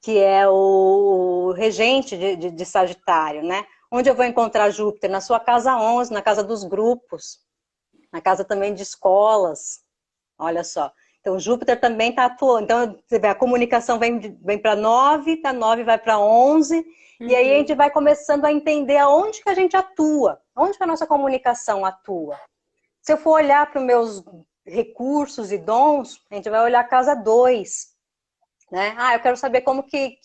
que é o regente de Sagitário. Né? Onde eu vou encontrar Júpiter? Na sua casa 11, na casa dos grupos, na casa também de escolas. Olha só. Então, Júpiter também está atuando. Então, você vê, a comunicação vem para 9, da 9 vai para 11, e aí a gente vai começando a entender aonde que a gente atua, onde que a nossa comunicação atua. Se eu for olhar para os meus recursos e dons, a gente vai olhar a casa 2, né? Ah, eu quero saber como que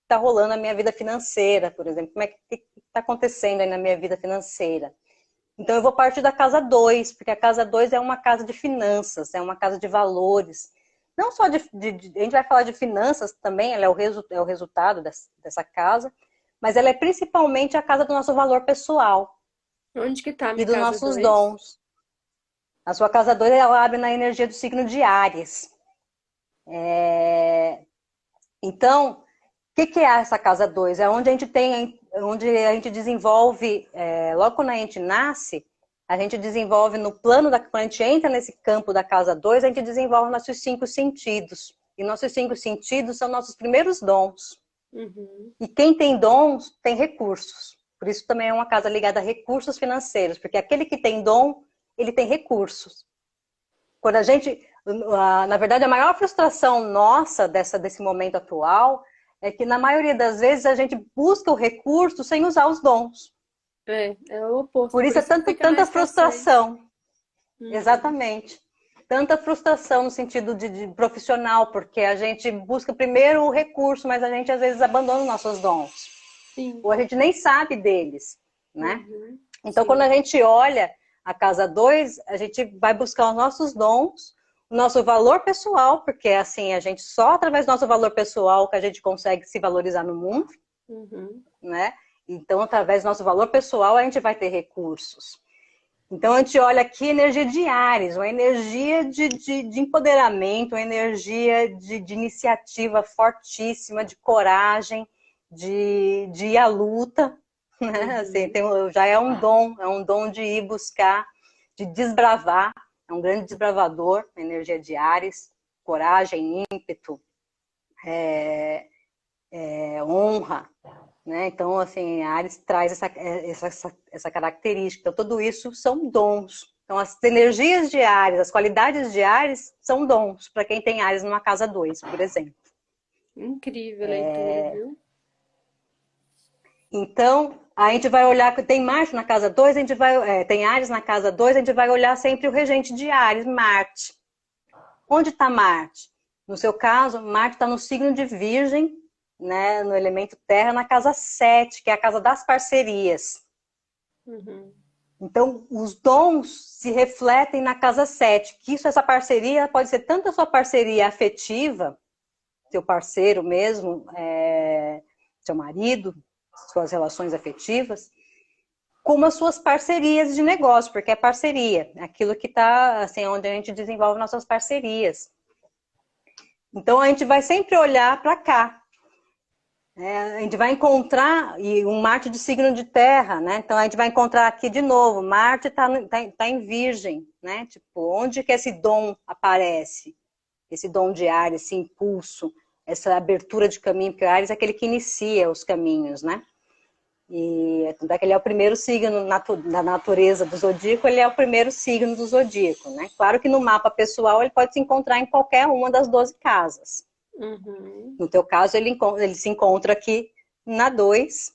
tá rolando a minha vida financeira, por exemplo. Como é que tá acontecendo aí na minha vida financeira? Então, eu vou partir da casa 2, porque a casa 2 é uma casa de finanças, é uma casa de valores. Não só a gente vai falar de finanças também, ela é o resultado dessa casa, mas ela é principalmente a casa do nosso valor pessoal Onde que tá a e minha dos casa nossos 2? dons. A sua casa 2 ela abre na energia do signo de Áries. Então, o que é essa casa 2? É onde a gente tem, onde a gente desenvolve, logo quando a gente nasce, a gente desenvolve no plano quando a gente entra nesse campo da casa 2, a gente desenvolve nossos 5 sentidos. E nossos 5 sentidos são nossos primeiros dons. Uhum. E quem tem dons tem recursos. Por isso também é uma casa ligada a recursos financeiros, porque aquele que tem dom, ele tem recursos. Quando a gente, na verdade, a maior frustração nossa desse momento atual é que, na maioria das vezes, a gente busca o recurso sem usar os dons. É o oposto, Por por isso é isso que fica na tanta escassez. frustração. Uhum. Exatamente. Tanta frustração no sentido de profissional, porque a gente busca primeiro o recurso, mas a gente às vezes abandona os nossos dons. Sim. Ou a gente nem sabe deles, né? Uhum. Então, quando Sim. a gente olha a casa 2, a gente vai buscar os nossos dons, o nosso valor pessoal, porque assim, a gente só através do nosso valor pessoal que a gente consegue se valorizar no mundo, Uhum. né? Então, através do nosso valor pessoal, a gente vai ter recursos. Então, a gente olha aqui energia de Áries, uma energia de empoderamento, uma energia de iniciativa fortíssima, de coragem, de ir à luta, né? Assim, Uhum. já é um dom de ir buscar, de desbravar, é um grande desbravador, energia de Áries, coragem, ímpeto, honra, né? Então, assim, a Ares traz essa característica. Então, tudo isso são dons. Então, as energias de Ares, as qualidades de Ares são dons para quem tem Ares numa casa 2, por exemplo. Incrível leitura, viu? Então, a gente vai olhar que tem Marte na casa 2, a gente tem Ares na casa 2, a gente vai olhar sempre o regente de Ares, Marte. Onde está Marte? No seu caso, Marte está no signo de Virgem, né, no elemento Terra, na casa 7, que é a casa das parcerias. Uhum. Então, os dons se refletem na casa 7, que essa parceria pode ser tanto a sua parceria afetiva, seu parceiro mesmo, seu marido, suas relações afetivas, como as suas parcerias de negócio, porque é parceria, aquilo que está, assim, onde a gente desenvolve nossas parcerias. Então, a gente vai sempre olhar para cá, a gente vai encontrar, e um Marte de signo de terra, né? Então a gente vai encontrar aqui de novo, Marte tá em Virgem, né? Tipo, onde que esse dom aparece? Esse dom de Áries, esse impulso, essa abertura de caminho, porque Áries é aquele que inicia os caminhos, né? E tanto é que ele é o primeiro signo da natureza do zodíaco, ele é o primeiro signo do zodíaco, né? Claro que no mapa pessoal ele pode se encontrar em qualquer uma das 12 casas. Uhum. No teu caso, ele se encontra aqui na 2,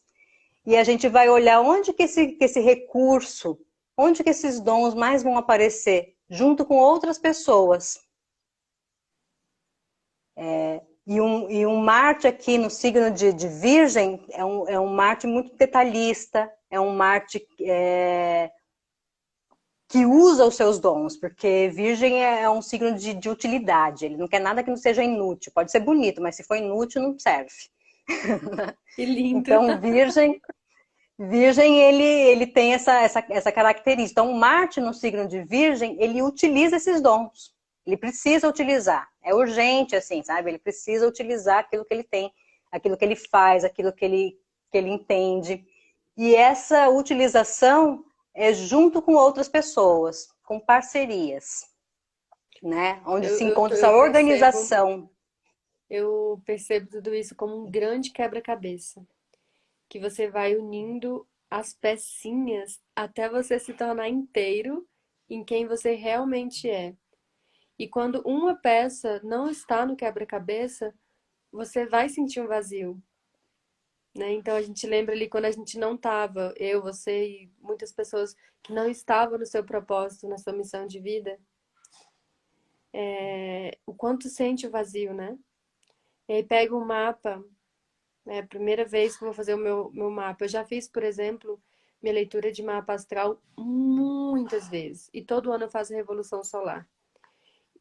e a gente vai olhar onde que esse recurso, onde que esses dons mais vão aparecer, junto com outras pessoas. E um Marte aqui no signo de Virgem é um Marte muito detalhista, é um Marte que usa os seus dons, porque Virgem é um signo de utilidade, ele não quer nada que não seja inútil. Pode ser bonito, mas se for inútil, não serve. Que lindo. Então, Virgem, ele tem essa característica. Então, Marte no signo de Virgem, ele utiliza esses dons. Ele precisa utilizar. É urgente, assim, sabe? Ele precisa utilizar aquilo que ele tem, aquilo que ele faz, aquilo que ele entende. E essa utilização é junto com outras pessoas, com parcerias, né? Onde Eu, se eu, encontra essa eu percebo, organização. eu percebo tudo isso como um grande quebra-cabeça, que você vai unindo as pecinhas até você se tornar inteiro em quem você realmente é. E quando uma peça não está no quebra-cabeça, você vai sentir um vazio, né? Então a gente lembra ali quando a gente não estava, eu, você e muitas pessoas que não estavam no seu propósito, na sua missão de vida, o quanto sente o vazio, né? E aí pega o mapa, né? Primeira vez que eu vou fazer o meu mapa. Eu já fiz, por exemplo, minha leitura de mapa astral muitas vezes. E todo ano eu faço a Revolução Solar.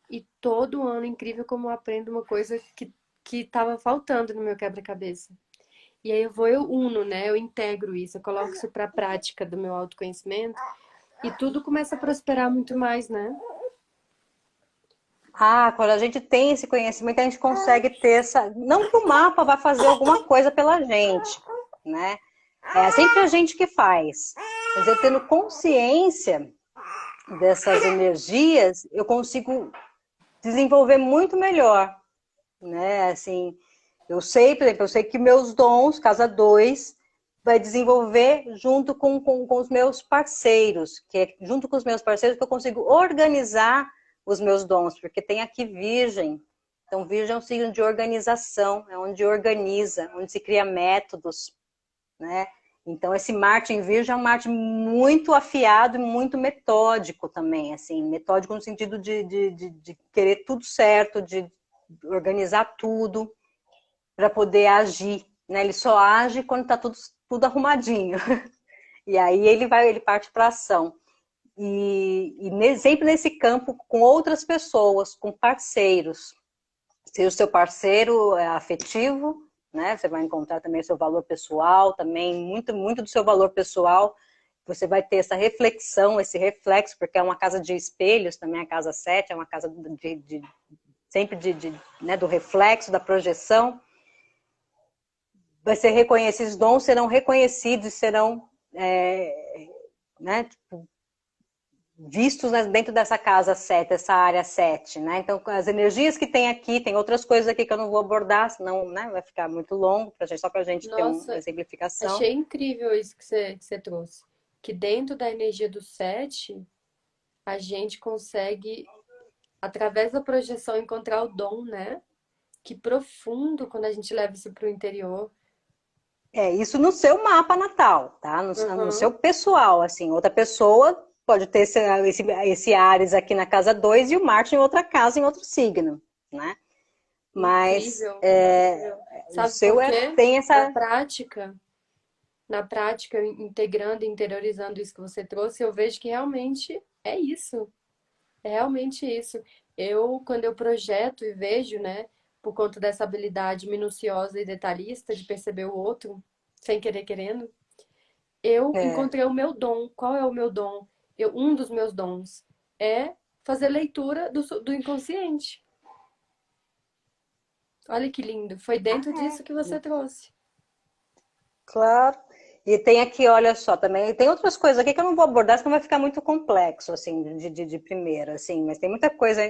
E todo ano, incrível como eu aprendo uma coisa que estava faltando no meu quebra-cabeça. E aí eu uno, né? Eu integro isso, eu coloco isso para a prática do meu autoconhecimento e tudo começa a prosperar muito mais, né? Ah, quando a gente tem esse conhecimento, a gente consegue ter essa. Não que o mapa vai fazer alguma coisa pela gente, né? É sempre a gente que faz. Mas eu tendo consciência dessas energias, eu consigo desenvolver muito melhor, né? Assim, eu sei, por exemplo, eu sei que meus dons, casa 2, vai desenvolver junto com os meus parceiros, que é junto com os meus parceiros que eu consigo organizar os meus dons, porque tem aqui Virgem. Então, Virgem é um signo de organização, é onde organiza, onde se cria métodos, né? Então, esse Marte em Virgem é um Marte muito afiado e muito metódico também, assim, metódico no sentido de querer tudo certo, de organizar tudo para poder agir, né? Ele só age quando está tudo arrumadinho. E aí ele parte para ação. Sempre nesse campo com outras pessoas, com parceiros. Se o seu parceiro é afetivo, né? Você vai encontrar também o seu valor pessoal, também muito do seu valor pessoal. Você vai ter essa reflexão, esse reflexo, porque é uma casa de espelhos, também a casa 7, é uma casa sempre né, do reflexo, da projeção. Vai ser reconhecido, esses dons serão reconhecidos, serão né, tipo, vistos dentro dessa casa 7, essa área 7, né? Então, as energias que tem aqui, tem outras coisas aqui que eu não vou abordar, senão, né, vai ficar muito longo, só para a gente ter uma Nossa, exemplificação. achei incrível isso que você trouxe. Que dentro da energia do 7, a gente consegue, através da projeção, encontrar o dom, né? Que profundo quando a gente leva isso para o interior. Isso no seu mapa natal, tá? No Uhum. seu pessoal, assim. Outra pessoa pode ter esse Áries aqui na casa 2 e o Marte em outra casa, em outro signo, né? Mas Incrível, incrível. o Sabe seu por quê? tem Na essa... prática, na prática, integrando e interiorizando isso que você trouxe, eu vejo que realmente é isso. É realmente isso. Quando eu projeto e vejo, né, por conta dessa habilidade minuciosa e detalhista de perceber o outro, sem querer querendo, eu É, encontrei o meu dom. Qual é o meu dom? Um dos meus dons é fazer leitura do inconsciente. Olha que lindo. Foi dentro disso que você trouxe. claro. E tem aqui, olha só, também, tem outras coisas aqui que eu não vou abordar, senão vai ficar muito complexo, assim, de primeira, assim, mas tem muita coisa.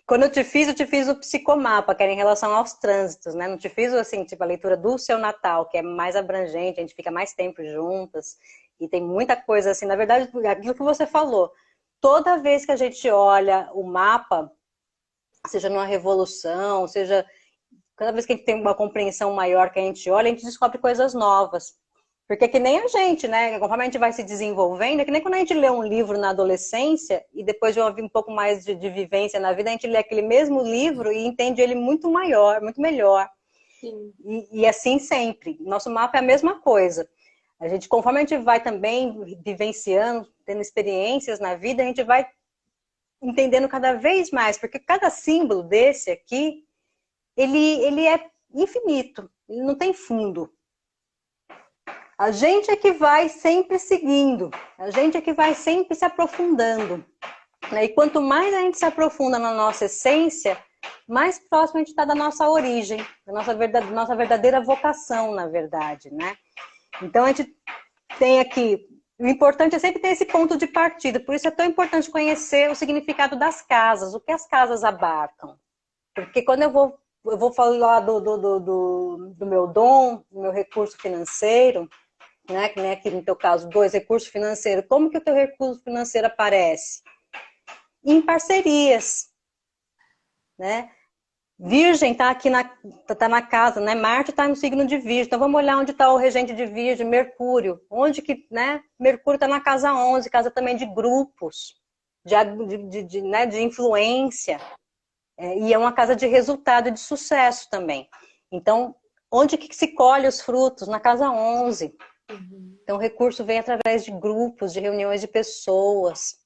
Quando eu te fiz o psicomapa, que era em relação aos trânsitos, né? Não te fiz, assim, tipo, a leitura do seu natal, que é mais abrangente, a gente fica mais tempo juntas, e tem muita coisa, assim, na verdade, aquilo que você falou, toda vez que a gente olha o mapa, seja numa revolução, seja cada vez que a gente tem uma compreensão maior que a gente olha, a gente descobre coisas novas. Porque é que nem a gente, né? Conforme a gente vai se desenvolvendo, é que nem quando a gente lê um livro na adolescência e depois de ouvir um pouco mais de vivência na vida, a gente lê aquele mesmo livro e entende ele muito maior, muito melhor. Sim. E assim sempre. Nosso mapa é a mesma coisa. A gente, conforme a gente vai também vivenciando, tendo experiências na vida, a gente vai entendendo cada vez mais, porque cada símbolo desse aqui, ele é infinito, ele não tem fundo. A gente é que vai sempre seguindo, a gente é que vai sempre se aprofundando. E quanto mais a gente se aprofunda na nossa essência, mais próximo a gente está da nossa origem, da nossa verdadeira vocação, na verdade, né? Então a gente tem aqui, o importante é sempre ter esse ponto de partida, por isso é tão importante conhecer o significado das casas, o que as casas abarcam. Porque quando eu vou falar do meu dom, do meu recurso financeiro, né? Que nem aqui no teu caso, 2 recursos financeiros. Como que o teu recurso financeiro aparece? Em parcerias, né? Virgem está aqui tá na casa, né? Marte está no signo de Virgem. Então vamos olhar onde está o regente de Virgem, Mercúrio. Onde que, né? Mercúrio está na casa 11, casa também de grupos, né? De influência. E é uma casa de resultado e de sucesso também. Então, onde que se colhe os frutos? Na casa 11. Então, o recurso vem através de grupos, de reuniões de pessoas.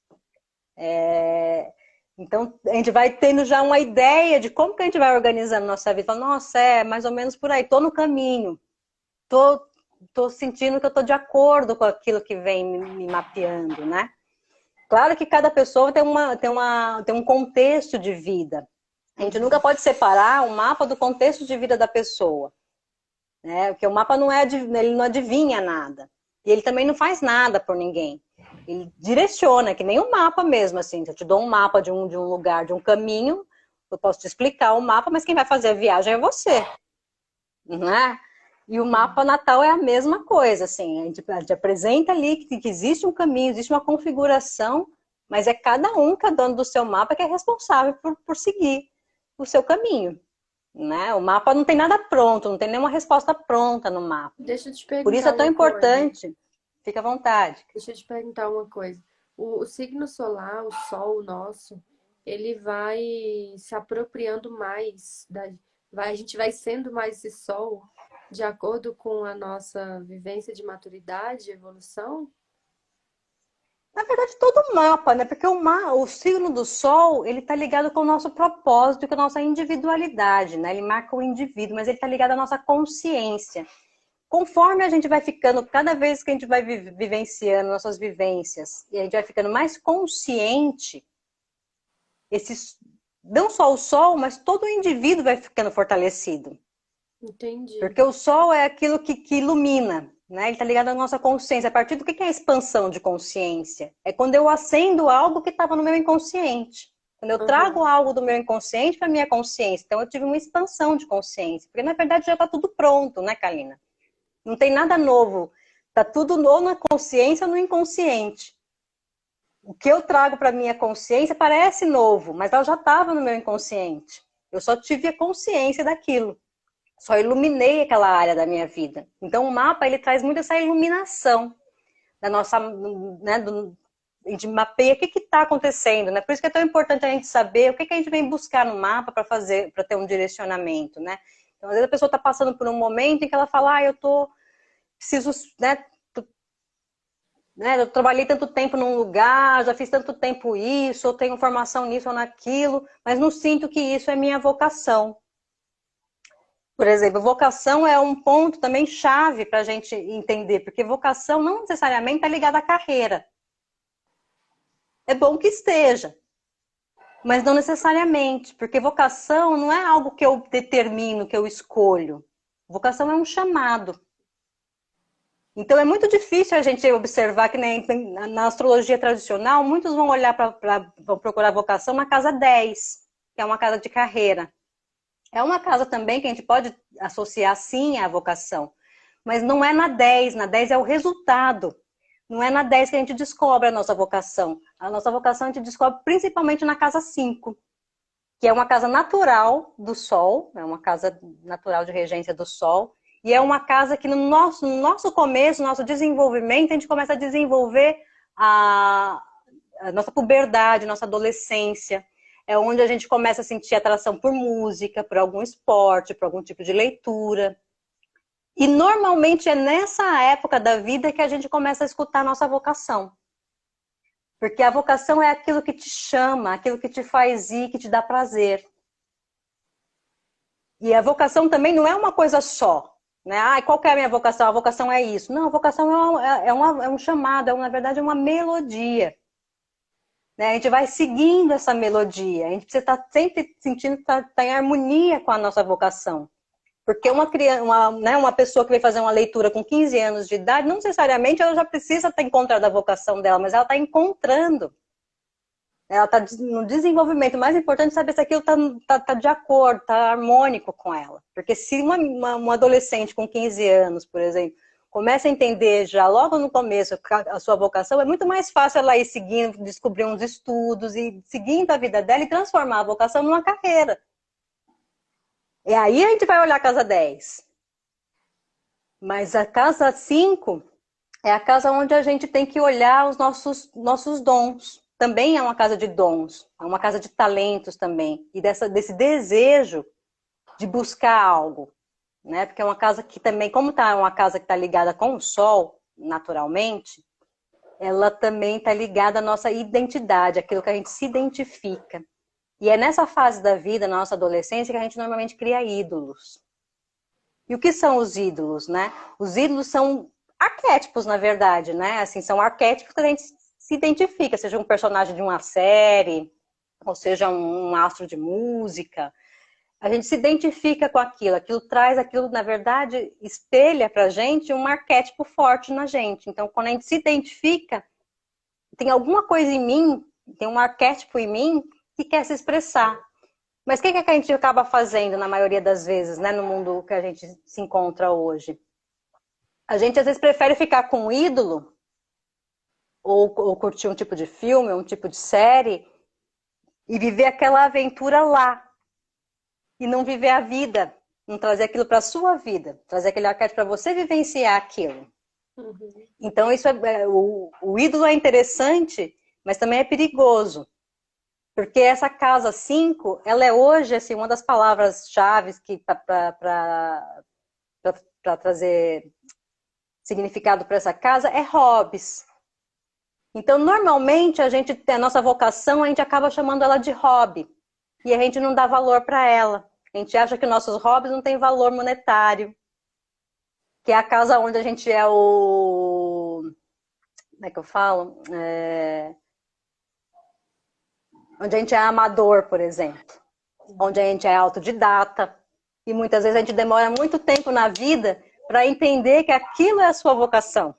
Então, a gente vai tendo já uma ideia de como que a gente vai organizando nossa vida. Fala, nossa, é mais ou menos por aí, estou no caminho. Estou sentindo que eu estou de acordo com aquilo que vem me mapeando, né? Claro que cada pessoa tem um contexto de vida. A gente nunca pode separar o mapa do contexto de vida da pessoa, né? Porque o mapa ele não adivinha nada. E ele também não faz nada por ninguém. Ele direciona, que nem um mapa mesmo, assim. Se eu te dou um mapa de um lugar, de um caminho, eu posso te explicar o mapa, mas quem vai fazer a viagem é você, né? E o mapa natal é a mesma coisa, assim. A gente apresenta ali que existe um caminho, existe uma configuração, mas é cada um, cada dono do seu mapa, que é responsável por seguir o seu caminho, né? O mapa não tem nada pronto, não tem nenhuma resposta pronta no mapa. Deixa eu te perguntar por isso é tão importante. Fica à vontade. Deixa eu te perguntar uma coisa. O signo solar, o Sol nosso, ele vai se apropriando mais a gente vai sendo mais esse Sol de acordo com a nossa vivência de maturidade, evolução? Na verdade, todo o mapa, né? Porque o signo do Sol, ele tá ligado com o nosso propósito, com a nossa individualidade, né? Ele marca o indivíduo, mas ele tá ligado à nossa consciência. Conforme a gente vai ficando, cada vez que a gente vai vivenciando nossas vivências, e a gente vai ficando mais consciente, não só o Sol, mas todo o indivíduo vai ficando fortalecido. Entendi. Porque o Sol é aquilo que ilumina, né? Ele está ligado à nossa consciência. A partir do que é a expansão de consciência? É quando eu acendo algo que estava no meu inconsciente. Quando eu trago algo do meu inconsciente para a minha consciência. Então eu tive uma expansão de consciência. Porque na verdade já está tudo pronto, né, Kalina? Não tem nada novo. Está tudo ou na consciência ou no inconsciente. O que eu trago para a minha consciência parece novo, mas ela já estava no meu inconsciente. Eu só tive a consciência daquilo. Só iluminei aquela área da minha vida. Então o mapa, ele traz muito essa iluminação da nossa, né, a gente mapeia o que está acontecendo, né? Por isso que é tão importante a gente saber o que a gente vem buscar no mapa para ter um direcionamento, né? Então, às vezes a pessoa está passando por um momento em que ela fala, preciso, eu trabalhei tanto tempo num lugar, já fiz tanto tempo isso, eu tenho formação nisso ou naquilo, mas não sinto que isso é minha vocação. Por exemplo, vocação é um ponto também chave para a gente entender, porque vocação não necessariamente está ligada à carreira. É bom que esteja, mas não necessariamente, porque vocação não é algo que eu determino, que eu escolho. Vocação é um chamado. Então é muito difícil a gente observar que nem na astrologia tradicional, muitos vão olhar vão procurar vocação na casa 10, que é uma casa de carreira. É uma casa também que a gente pode associar sim à vocação, mas não é na 10, na 10 é o resultado. Não é na 10 que a gente descobre a nossa vocação. A nossa vocação a gente descobre principalmente na casa 5, que é uma casa natural do Sol, é uma casa natural de regência do Sol, e é uma casa que no nosso começo, no nosso desenvolvimento, a gente começa a desenvolver a nossa puberdade, nossa adolescência. É onde a gente começa a sentir atração por música, por algum esporte, por algum tipo de leitura. E normalmente é nessa época da vida que a gente começa a escutar a nossa vocação. Porque a vocação é aquilo que te chama, aquilo que te faz ir, que te dá prazer. E a vocação também não é uma coisa só. Né? Qual que é a minha vocação? A vocação é isso. Não, a vocação é um chamado, na verdade é uma melodia. Né? A gente vai seguindo essa melodia. A gente precisa estar sempre sentindo que está em harmonia com a nossa vocação. Porque uma pessoa que vai fazer uma leitura com 15 anos de idade, não necessariamente ela já precisa ter encontrado a vocação dela, mas ela está encontrando. Ela está no desenvolvimento. O mais importante é saber se aquilo está de acordo, está harmônico com ela. Porque se uma adolescente com 15 anos, por exemplo, começa a entender já logo no começo a sua vocação, é muito mais fácil ela ir seguindo, descobrir uns estudos e seguindo a vida dela e transformar a vocação numa carreira. E aí a gente vai olhar a casa 10. Mas a casa 5 é a casa onde a gente tem que olhar os nossos dons. também é uma casa de dons, é uma casa de talentos também, e desse desejo de buscar algo, né? Porque é uma casa que também, como tá uma casa que está ligada com o sol, naturalmente, ela também está ligada à nossa identidade, aquilo que a gente se identifica. E é nessa fase da vida, na nossa adolescência, que a gente normalmente cria ídolos. E o que são os ídolos, né? Os ídolos são arquétipos, na verdade, né? Assim, são arquétipos que a gente se identifica, seja um personagem de uma série, ou seja um astro de música. A gente se identifica com aquilo traz aquilo, na verdade, espelha pra gente um arquétipo forte na gente. Então, quando a gente se identifica, tem alguma coisa em mim, tem um arquétipo em mim que quer se expressar. Mas o que a gente acaba fazendo na maioria das vezes, né, no mundo que a gente se encontra hoje? A gente às vezes prefere ficar com um ídolo, ou curtir um tipo de filme, um tipo de série, e viver aquela aventura lá. E não viver a vida, não trazer aquilo para a sua vida, trazer aquele arquétipo para você vivenciar aquilo. Uhum. Então, o ídolo é interessante, mas também é perigoso. Porque essa casa 5, ela é hoje assim, uma das palavras-chave que para trazer significado para essa casa é hobbies. Então, normalmente, a nossa vocação, a gente acaba chamando ela de hobby. E a gente não dá valor para ela. A gente acha que nossos hobbies não têm valor monetário. Que é a casa onde a gente é o... Como é que eu falo? Onde a gente é amador, por exemplo. Onde a gente é autodidata. E muitas vezes a gente demora muito tempo na vida para entender que aquilo é a sua vocação.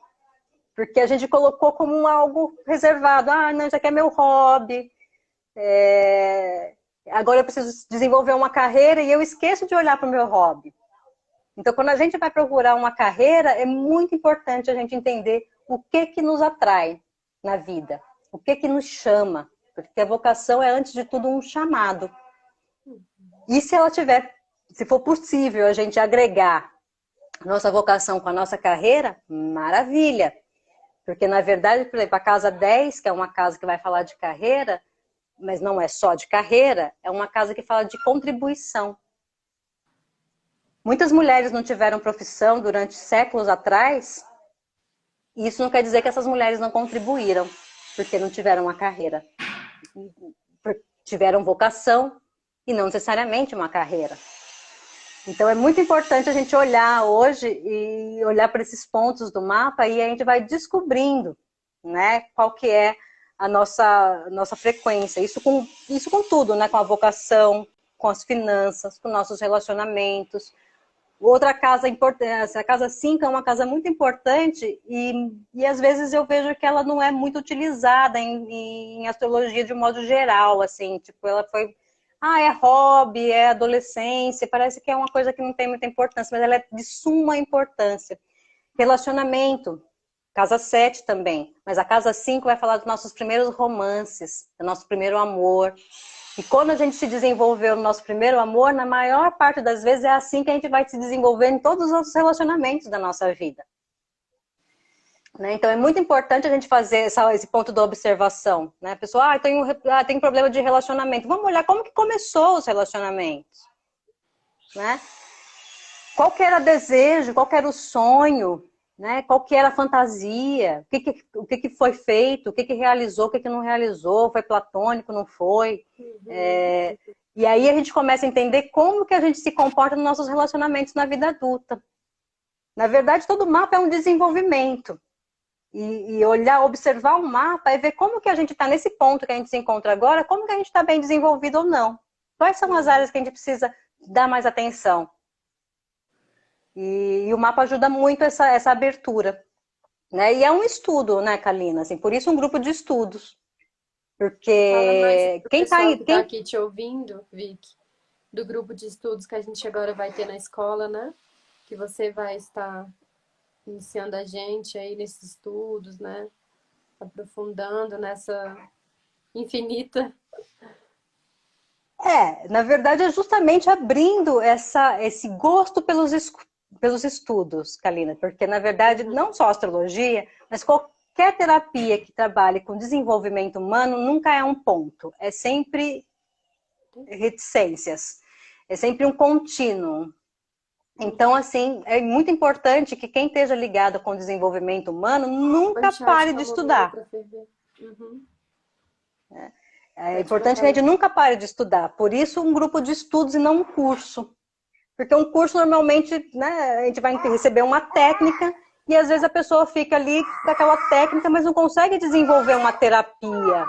Porque a gente colocou como algo reservado. Ah, não, isso aqui é meu hobby. Agora eu preciso desenvolver uma carreira e eu esqueço de olhar para o meu hobby. Então, quando a gente vai procurar uma carreira, é muito importante a gente entender o que nos atrai na vida, o que nos chama, porque a vocação é, antes de tudo, um chamado. E se for possível a gente agregar a nossa vocação com a nossa carreira, maravilha. Porque, na verdade, por exemplo, a casa 10, que é uma casa que vai falar de carreira, mas não é só de carreira, é uma casa que fala de contribuição. Muitas mulheres não tiveram profissão durante séculos atrás, e isso não quer dizer que essas mulheres não contribuíram, porque não tiveram uma carreira. Tiveram vocação e não necessariamente uma carreira. Então é muito importante a gente olhar hoje e olhar para esses pontos do mapa e a gente vai descobrindo, né, qual que é a nossa frequência. Isso com tudo, né, com a vocação, com as finanças, com nossos relacionamentos. Outra casa importante, a casa 5 é uma casa muito importante e às vezes eu vejo que ela não é muito utilizada em astrologia de um modo geral, assim, tipo, ela foi, é hobby, é adolescência, parece que é uma coisa que não tem muita importância, mas ela é de suma importância. Relacionamento, casa 7 também, mas a casa 5 vai falar dos nossos primeiros romances, do nosso primeiro amor. E quando a gente se desenvolveu no nosso primeiro amor, na maior parte das vezes é assim que a gente vai se desenvolver em todos os outros relacionamentos da nossa vida. Né? Então é muito importante a gente fazer esse ponto da observação. Né? A pessoa, tem problema de relacionamento. Vamos olhar como que começou os relacionamentos. Né? Qual que era o desejo, qual que era o sonho, né? Qual que era a fantasia, o que foi feito, o que realizou, o que não realizou, foi platônico, não foi. E aí a gente começa a entender como que a gente se comporta nos nossos relacionamentos na vida adulta. Na verdade, todo mapa é um desenvolvimento. E olhar, observar um mapa é ver como que a gente está nesse ponto que a gente se encontra agora, como que a gente está bem desenvolvido ou não. Quais são as áreas que a gente precisa dar mais atenção. E o mapa ajuda muito essa abertura. Né? E é um estudo, né, Kalina? Assim, por isso um grupo de estudos. Porque quem está aqui te ouvindo, Vicky, do grupo de estudos que a gente agora vai ter na escola, né? Que você vai estar iniciando a gente aí nesses estudos, né? Aprofundando nessa infinita. Na verdade é justamente abrindo esse gosto pelos estudos, Kalina, porque na verdade não só astrologia, mas qualquer terapia que trabalhe com desenvolvimento humano nunca é um ponto, é sempre reticências, é sempre um contínuo. Então, assim, é muito importante que quem esteja ligado com o desenvolvimento humano nunca pare de estudar. É importante que a gente nunca pare de estudar. Por isso, um grupo de estudos e não um curso. Porque um curso, normalmente, né, a gente vai receber uma técnica e, às vezes, a pessoa fica ali com aquela técnica, mas não consegue desenvolver uma terapia,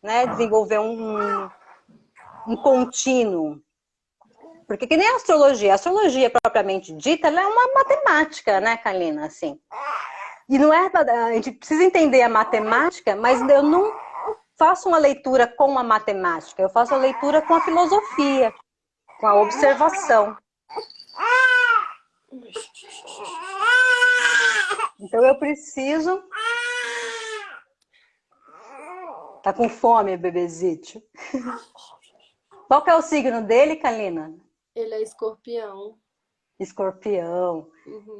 né? Desenvolver um contínuo. Porque que nem a astrologia propriamente dita, ela é uma matemática, né, Kalina, assim. E não é, a gente precisa entender a matemática, mas eu não faço uma leitura com a matemática, eu faço a leitura com a filosofia, com a observação. Então eu preciso... Tá com fome, bebezito? Qual que é o signo dele, Kalina? Ele é escorpião. Escorpião.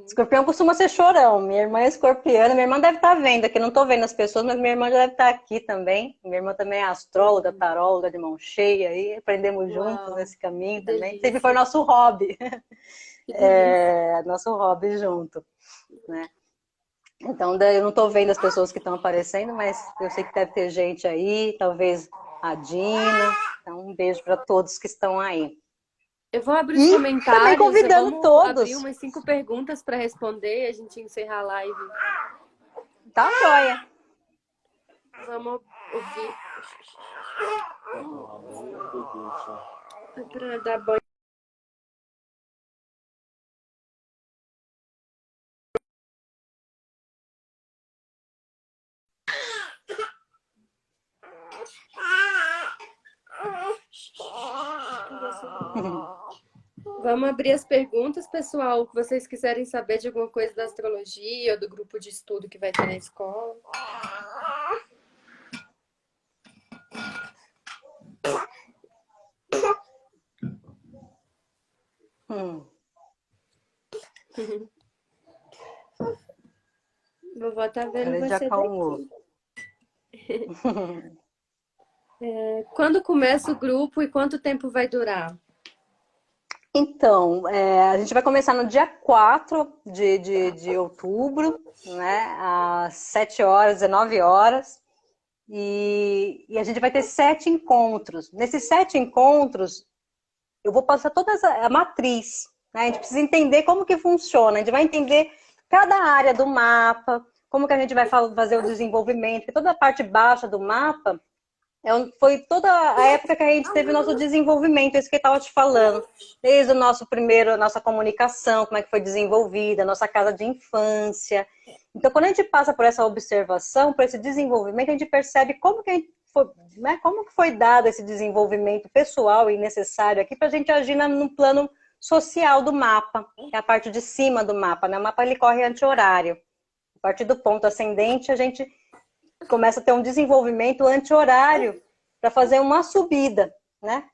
Escorpião costuma ser chorão. Minha irmã é escorpiana. Minha irmã deve estar vendo aqui. Não estou vendo as pessoas, mas minha irmã já deve estar aqui também. Minha irmã também é astróloga, taróloga de mão cheia. Aí aprendemos juntos nesse caminho também. Delícia. Sempre foi nosso hobby. Nosso hobby junto, né? Então, eu não estou vendo as pessoas que estão aparecendo, mas eu sei que deve ter gente aí, talvez a Dina. Então, um beijo para todos que estão aí. Eu vou abrir os comentários. Também convidando todos. Abrir umas 5 perguntas para responder e a gente encerrar a live. Tá joia. Vamos ouvir. Para dar banho. Vamos abrir as perguntas, pessoal. Se vocês quiserem saber de alguma coisa da astrologia ou do grupo de estudo que vai ter na escola. Vovó tá vendo você daqui. Quando começa o grupo e quanto tempo vai durar? Então, a gente vai começar no dia 4 de outubro, né, às 7 horas, 19 horas, e a gente vai ter 7 encontros. Nesses 7 encontros, eu vou passar toda a matriz, né? A gente precisa entender como que funciona, a gente vai entender cada área do mapa, como que a gente vai fazer o desenvolvimento, porque toda a parte baixa do mapa foi toda a época que a gente teve o nosso desenvolvimento, isso que eu estava te falando. Desde o nosso primeiro, a nossa comunicação, como é que foi desenvolvida, a nossa casa de infância. Então, quando a gente passa por essa observação, por esse desenvolvimento, a gente percebe como que a gente foi, né, como que foi dado esse desenvolvimento pessoal e necessário aqui para a gente agir no plano social do mapa, que é a parte de cima do mapa, né? O mapa ele corre anti-horário. A partir do ponto ascendente, a gente começa a ter um desenvolvimento anti-horário para fazer uma subida, né?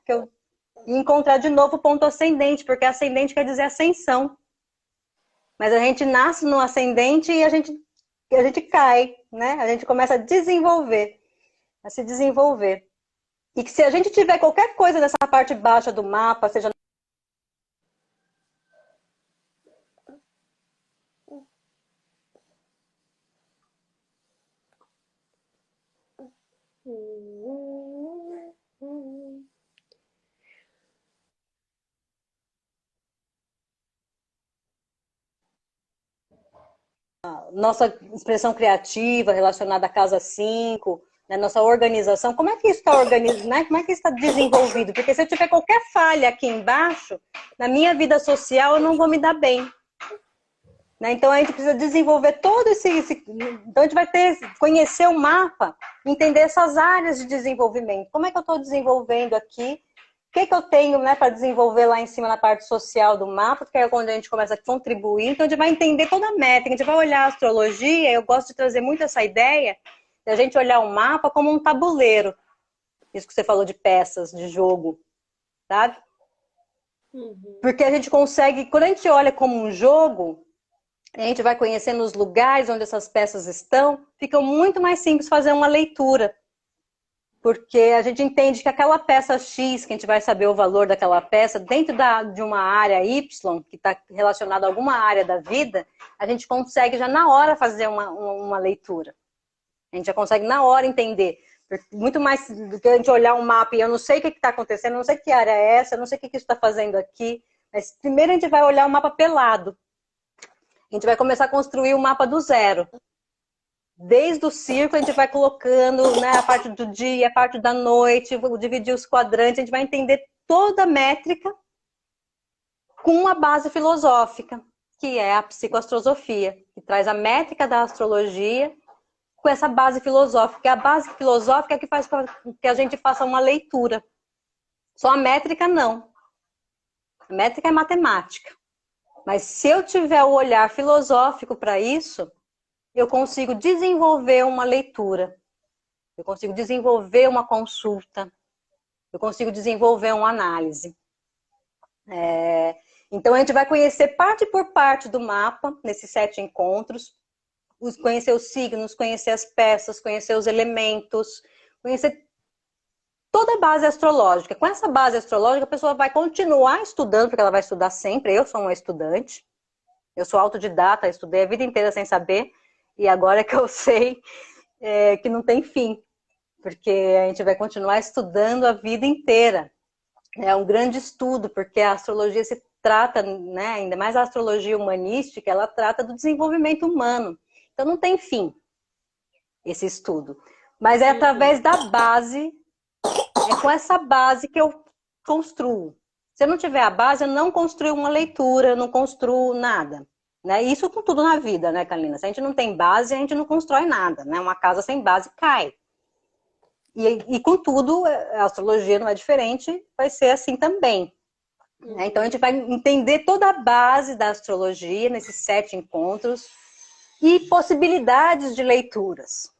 E encontrar de novo o ponto ascendente, porque ascendente quer dizer ascensão. Mas a gente nasce no ascendente e a gente cai, né? A gente começa a desenvolver, a se desenvolver. E que se a gente tiver qualquer coisa nessa parte baixa do mapa, seja nossa expressão criativa relacionada à casa 5, né, nossa organização, como é que isso está organizado, né? Como é que isso está desenvolvido? Porque se eu tiver qualquer falha aqui embaixo, na minha vida social eu não vou me dar bem. Né? Então a gente precisa desenvolver todo Então a gente vai conhecer o mapa, entender essas áreas de desenvolvimento. Como é que eu estou desenvolvendo aqui? O que eu tenho, né, para desenvolver lá em cima na parte social do mapa, que é quando a gente começa a contribuir. Então a gente vai entender toda a métrica, a gente vai olhar a astrologia. Eu gosto de trazer muito essa ideia de a gente olhar o mapa como um tabuleiro. Isso que você falou de peças, de jogo, sabe? Porque a gente consegue, quando a gente olha como um jogo, a gente vai conhecendo os lugares onde essas peças estão, fica muito mais simples fazer uma leitura. Porque a gente entende que aquela peça X, que a gente vai saber o valor daquela peça, dentro de uma área Y, que está relacionada a alguma área da vida, a gente consegue já na hora fazer uma leitura. A gente já consegue na hora entender. Muito mais do que a gente olhar um mapa e eu não sei o que está acontecendo, eu não sei que área é essa, eu não sei o que isso está fazendo aqui. Mas primeiro a gente vai olhar o mapa pelado. A gente vai começar a construir o mapa do zero. Desde o círculo, a gente vai colocando, né, a parte do dia, a parte da noite, vou dividir os quadrantes, a gente vai entender toda a métrica com uma base filosófica, que é a psicoastrosofia, que traz a métrica da astrologia com essa base filosófica. A base filosófica é que faz com que a gente faça uma leitura. Só a métrica, não. A métrica é matemática. Mas se eu tiver o olhar filosófico para isso, eu consigo desenvolver uma leitura, eu consigo desenvolver uma consulta, eu consigo desenvolver uma análise. Então a gente vai conhecer parte por parte do mapa, nesses 7 encontros, conhecer os signos, conhecer as peças, conhecer os elementos, conhecer toda a base astrológica. Com essa base astrológica, a pessoa vai continuar estudando, porque ela vai estudar sempre. Eu sou uma estudante, eu sou autodidata, estudei a vida inteira sem saber, e agora que eu sei que não tem fim, porque a gente vai continuar estudando a vida inteira. É um grande estudo, porque a astrologia se trata, né, ainda mais a astrologia humanística, ela trata do desenvolvimento humano. Então não tem fim esse estudo. Mas é através da base, é com essa base que eu construo. Se eu não tiver a base, eu não construo uma leitura, eu não construo nada. Né? Isso com tudo na vida, né, Carolina? Se a gente não tem base, a gente não constrói nada, né? Uma casa sem base cai. E com tudo, a astrologia não é diferente, vai ser assim também. Né? Então a gente vai entender toda a base da astrologia nesses 7 encontros e possibilidades de leituras.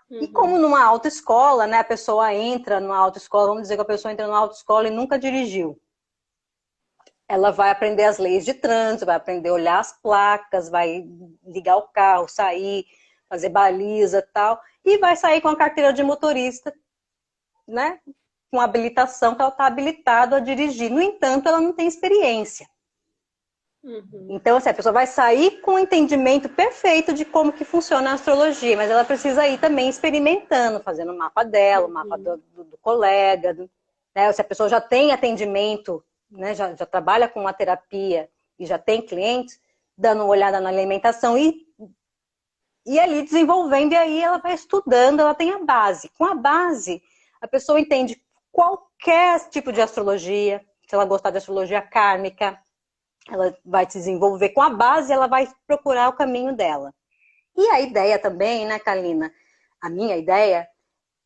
E como numa autoescola, né, a pessoa entra numa autoescola, vamos dizer que a pessoa entra numa autoescola e nunca dirigiu. Ela vai aprender as leis de trânsito, vai aprender a olhar as placas, vai ligar o carro, sair, fazer baliza e tal, e vai sair com a carteira de motorista, né? Com habilitação, que ela está habilitada a dirigir. No entanto, ela não tem experiência. Então, assim, a pessoa vai sair com um entendimento perfeito de como que funciona a astrologia, mas ela precisa ir também experimentando, fazendo o mapa dela, o mapa do colega, né? Se a pessoa já tem atendimento, né, já trabalha com uma terapia e já tem clientes, dando uma olhada na alimentação e ali desenvolvendo, e aí ela vai estudando, ela tem a base. Com a base, a pessoa entende qualquer tipo de astrologia, se ela gostar de astrologia kármica, ela vai se desenvolver com a base, ela vai procurar o caminho dela. E a ideia também, né, Carolina? A minha ideia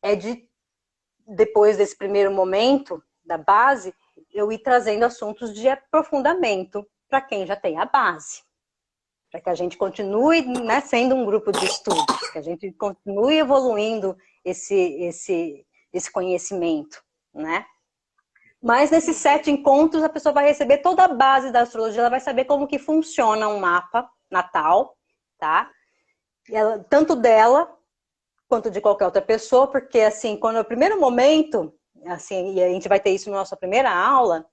é de, depois desse primeiro momento da base, eu ir trazendo assuntos de aprofundamento para quem já tem a base. Para que a gente continue, né, sendo um grupo de estudos, que a gente continue evoluindo esse conhecimento, né? Mas nesses 7 encontros, a pessoa vai receber toda a base da astrologia, ela vai saber como que funciona um mapa natal, tá? Tanto dela, quanto de qualquer outra pessoa, porque, assim, quando é o primeiro momento, assim, e a gente vai ter isso na nossa primeira aula,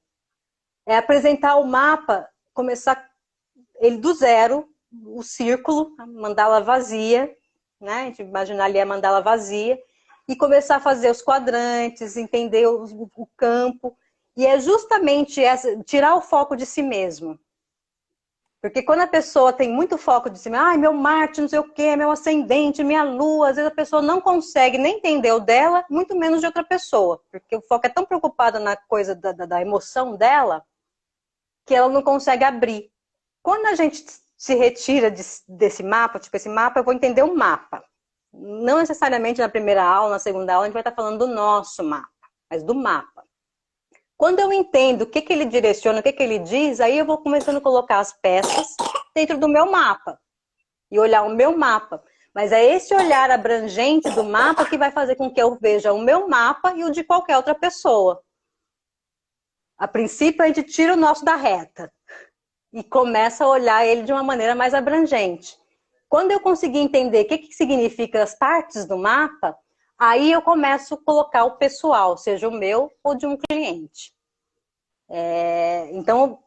é apresentar o mapa, começar ele do zero, o círculo, a mandala vazia, né? A gente imaginar ali a mandala vazia, e começar a fazer os quadrantes, entender o campo. E é justamente tirar o foco de si mesmo. Porque quando a pessoa tem muito foco de si mesmo, meu Marte, não sei o quê, meu ascendente, minha Lua, às vezes a pessoa não consegue nem entender o dela, muito menos de outra pessoa. Porque o foco é tão preocupado na coisa da emoção dela, que ela não consegue abrir. Quando a gente se retira desse mapa, tipo, esse mapa, eu vou entender o mapa. Não necessariamente na primeira aula, na segunda aula, a gente vai estar falando do nosso mapa, mas do mapa. Quando eu entendo o que ele direciona, o que ele diz, aí eu vou começando a colocar as peças dentro do meu mapa. E olhar o meu mapa. Mas é esse olhar abrangente do mapa que vai fazer com que eu veja o meu mapa e o de qualquer outra pessoa. A princípio, a gente tira o nosso da reta. e começa a olhar ele de uma maneira mais abrangente. Quando eu conseguir entender o que significa as partes do mapa, aí eu começo a colocar o pessoal, seja o meu ou de um cliente. Então,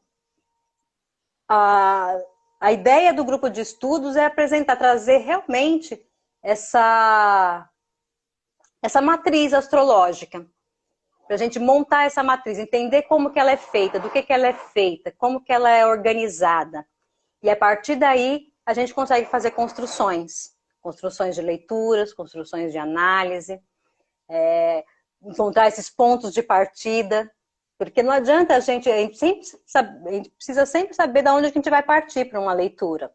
a ideia do grupo de estudos é apresentar, trazer realmente essa matriz astrológica, para a gente montar essa matriz, entender como que ela é feita, do que ela é feita, como que ela é organizada. E a partir daí, a gente consegue fazer construções de leituras, construções de análise, encontrar esses pontos de partida, porque não adianta a gente precisa sempre saber de onde a gente vai partir para uma leitura.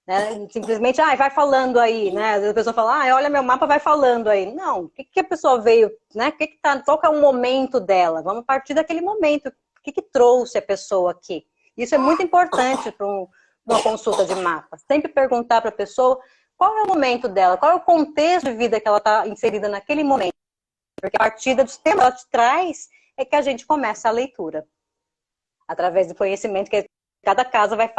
Né? Simplesmente, vai falando aí, né? A pessoa fala, olha meu mapa, vai falando aí. Não, o que a pessoa veio, né? Qual que é o momento dela? Vamos partir daquele momento. O que trouxe a pessoa aqui? Isso é muito importante para uma consulta de mapa. Sempre perguntar para a pessoa qual é o momento dela, qual é o contexto de vida que ela está inserida naquele momento. Porque a partir dos temas que ela te traz é que a gente começa a leitura. Através do conhecimento que cada casa vai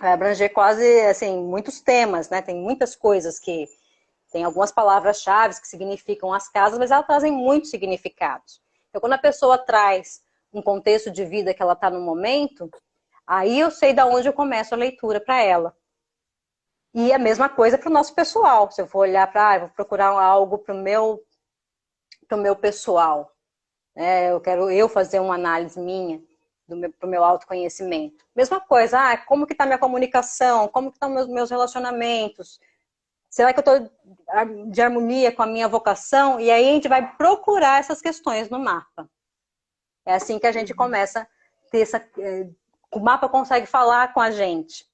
abranger quase, assim, muitos temas, né? Tem muitas coisas que... Tem algumas palavras-chave que significam as casas, mas elas trazem muitos significados. Então, quando a pessoa traz um contexto de vida que ela está no momento, aí eu sei de onde eu começo a leitura para ela. E a mesma coisa para o nosso pessoal. Se eu for olhar vou procurar algo para o meu pessoal, né? Eu quero fazer uma análise minha para o meu autoconhecimento. Mesma coisa, como que está minha comunicação? Como que estão meus relacionamentos? Será que eu estou de harmonia com a minha vocação? E aí a gente vai procurar essas questões no mapa. É assim que a gente começa a ter o mapa consegue falar com a gente.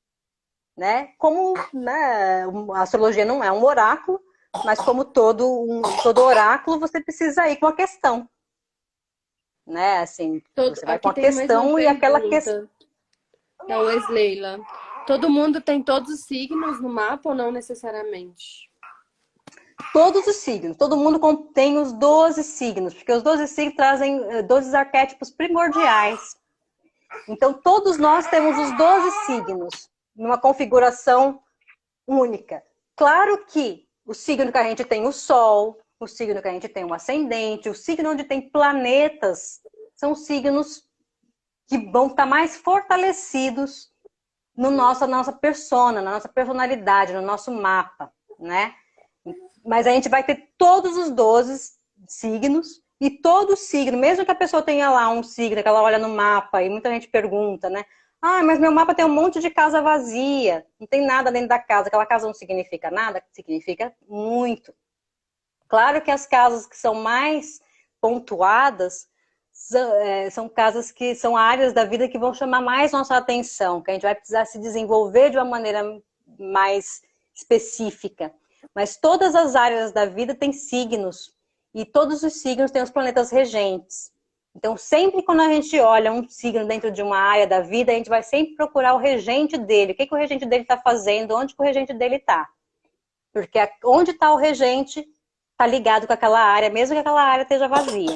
Né? Como, né, a astrologia não é um oráculo, mas como todo oráculo, você precisa ir com a questão. Né? Assim, você vai com a questão e aquela questão. É o Wesleyla. Todo mundo tem todos os signos no mapa ou não necessariamente? Todos os signos. Todo mundo tem os 12 signos, porque os 12 signos trazem 12 arquétipos primordiais. Então, todos nós temos os 12 signos numa configuração única. Claro que o signo que a gente tem o Sol, o signo que a gente tem o ascendente, o signo onde tem planetas, são signos que vão estar mais fortalecidos no nossa persona, na nossa personalidade, no nosso mapa, né? Mas a gente vai ter todos os 12 signos e todo signo, mesmo que a pessoa tenha lá um signo, que ela olha no mapa e muita gente pergunta, né? Mas meu mapa tem um monte de casa vazia, não tem nada dentro da casa. Aquela casa não significa nada? Significa muito. Claro que as casas que são mais pontuadas são casas que são áreas da vida que vão chamar mais nossa atenção, que a gente vai precisar se desenvolver de uma maneira mais específica. Mas todas as áreas da vida têm signos, e todos os signos têm os planetas regentes. Então, sempre quando a gente olha um signo dentro de uma área da vida, a gente vai sempre procurar o regente dele. O que o regente dele está fazendo? Onde que o regente dele está? Porque onde está o regente está ligado com aquela área, mesmo que aquela área esteja vazia.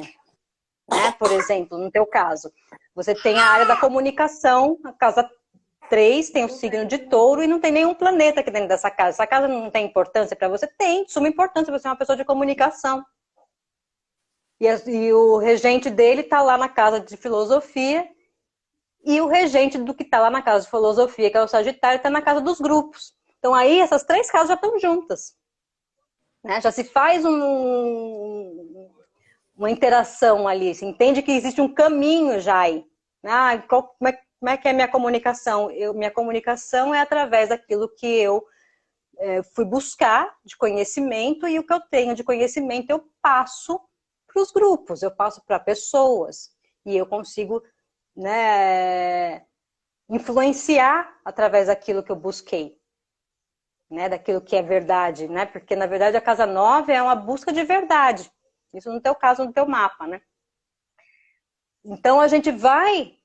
Né? Por exemplo, no teu caso, você tem a área da comunicação, a casa 3 tem o signo de Touro e não tem nenhum planeta aqui dentro dessa casa. Essa casa não tem importância para você? Tem, de suma importância, você é uma pessoa de comunicação. E o regente dele está lá na casa de filosofia, e o regente do que está lá na casa de filosofia, que é o Sagitário, está na casa dos grupos. Então aí essas 3 casas já estão juntas. Né? Já se faz uma interação ali, se entende que existe um caminho já aí. Como é que é a minha comunicação? Minha comunicação é através daquilo que eu fui buscar de conhecimento, e o que eu tenho de conhecimento eu passo para os grupos, eu passo para pessoas, e eu consigo, né, influenciar através daquilo que eu busquei, né, daquilo que é verdade, né, porque na verdade a casa 9 é uma busca de verdade, isso no teu caso, no teu mapa, né. Então a gente vai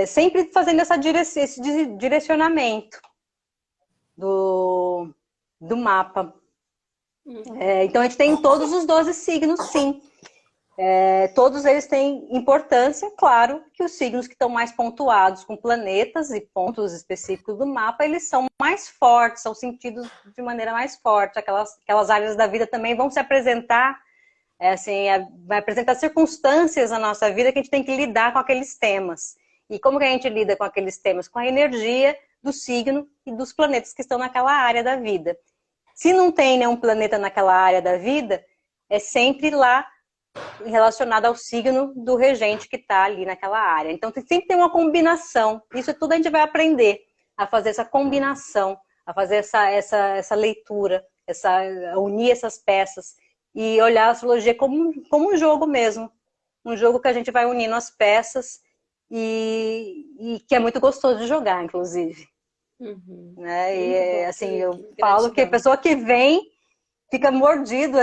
sempre fazendo esse direcionamento do mapa. Então a gente tem todos os 12 signos, sim. Todos eles têm importância, claro, que os signos que estão mais pontuados com planetas e pontos específicos do mapa, eles são mais fortes, são sentidos de maneira mais forte. Aquelas áreas da vida também vão se apresentar, vai apresentar circunstâncias na nossa vida que a gente tem que lidar com aqueles temas. E como que a gente lida com aqueles temas? Com a energia do signo e dos planetas que estão naquela área da vida. Se não tem nenhum planeta naquela área da vida, é sempre lá relacionado ao signo do regente que está ali naquela área. Então, sempre tem uma combinação. Isso tudo a gente vai aprender a fazer essa combinação, a fazer essa leitura, a unir essas peças e olhar a astrologia como um jogo mesmo. Um jogo que a gente vai unindo as peças e que é muito gostoso de jogar, inclusive. Uhum. Né? E assim, eu falo que a pessoa que vem fica mordido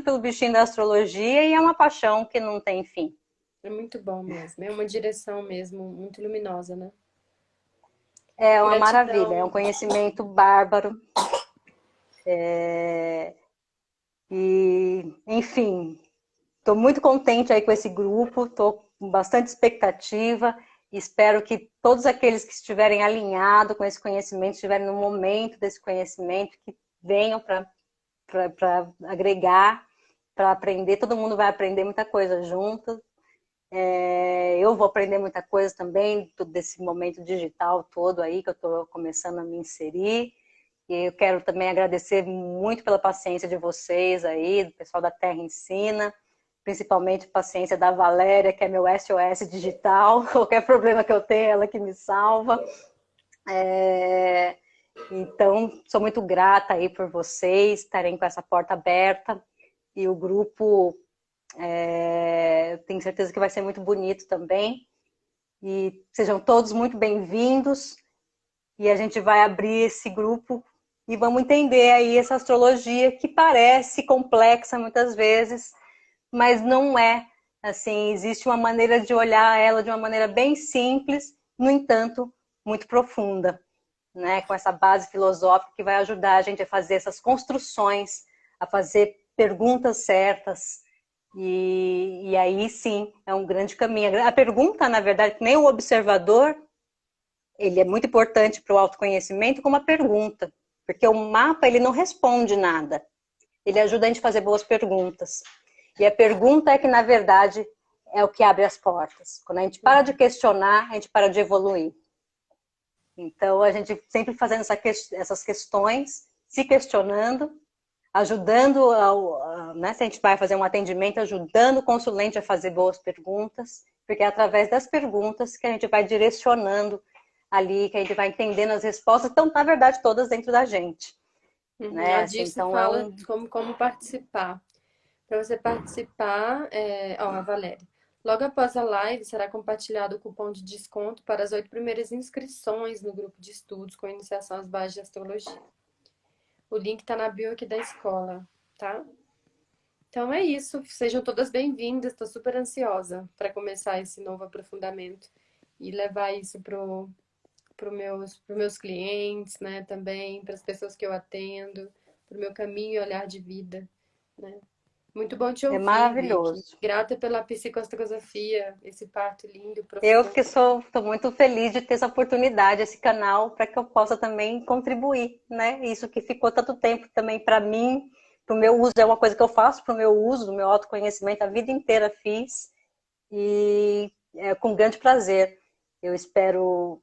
pelo bichinho da astrologia e é uma paixão que não tem fim. É muito bom mesmo, é uma direção mesmo muito luminosa, né? É uma Gratidão. maravilha, é um conhecimento bárbaro. Enfim, estou muito contente aí com esse grupo, estou com bastante expectativa. Espero que todos aqueles que estiverem alinhados com esse conhecimento, estiverem no momento desse conhecimento, que venham para agregar, para aprender. Todo mundo vai aprender muita coisa junto. Eu vou aprender muita coisa também desse momento digital todo aí que eu estou começando a me inserir. E eu quero também agradecer muito pela paciência de vocês aí, do pessoal da Terra Ensina, principalmente a paciência da Valéria, que é meu SOS digital. Qualquer problema que eu tenha, ela que me salva. Então, sou muito grata aí por vocês estarem com essa porta aberta. E o grupo, tenho certeza que vai ser muito bonito também. E sejam todos muito bem-vindos. E a gente vai abrir esse grupo e vamos entender aí essa astrologia que parece complexa muitas vezes, mas não é. Assim, existe uma maneira de olhar ela de uma maneira bem simples, no entanto, muito profunda, né? Com essa base filosófica que vai ajudar a gente a fazer essas construções, a fazer perguntas certas. E aí sim, é um grande caminho. A pergunta, na verdade, que nem o observador, ele é muito importante para o autoconhecimento como uma pergunta, porque o mapa ele não responde nada, ele ajuda a gente a fazer boas perguntas. E a pergunta é que, na verdade, é o que abre as portas. Quando a gente para de questionar, a gente para de evoluir. Então, a gente sempre fazendo essas questões, se questionando, ajudando, né, se a gente vai fazer um atendimento, ajudando o consulente a fazer boas perguntas, porque é através das perguntas que a gente vai direcionando ali, que a gente vai entendendo as respostas, estão, na verdade, todas dentro da gente. Né? A Assim, Dirce então, fala como participar. Para você participar, a Valéria. Logo após a live, será compartilhado o cupom de desconto para as 8 primeiras inscrições no grupo de estudos com iniciação às bases de astrologia. O link está na bio aqui da escola, tá? Então é isso. Sejam todas bem-vindas. Estou super ansiosa para começar esse novo aprofundamento e levar isso para meus clientes, né? Também para as pessoas que eu atendo, para o meu caminho e olhar de vida, né? Muito bom te é ouvir, Vicky. maravilhoso. Grata pela psicoastrosofia, esse parto lindo, Eu profundo. que estou muito feliz de ter essa oportunidade, esse canal, para que eu possa também contribuir, né? Isso que ficou tanto tempo também para mim, para o meu uso, é uma coisa que eu faço para o meu uso, do meu autoconhecimento, a vida inteira fiz, e com grande prazer. Eu espero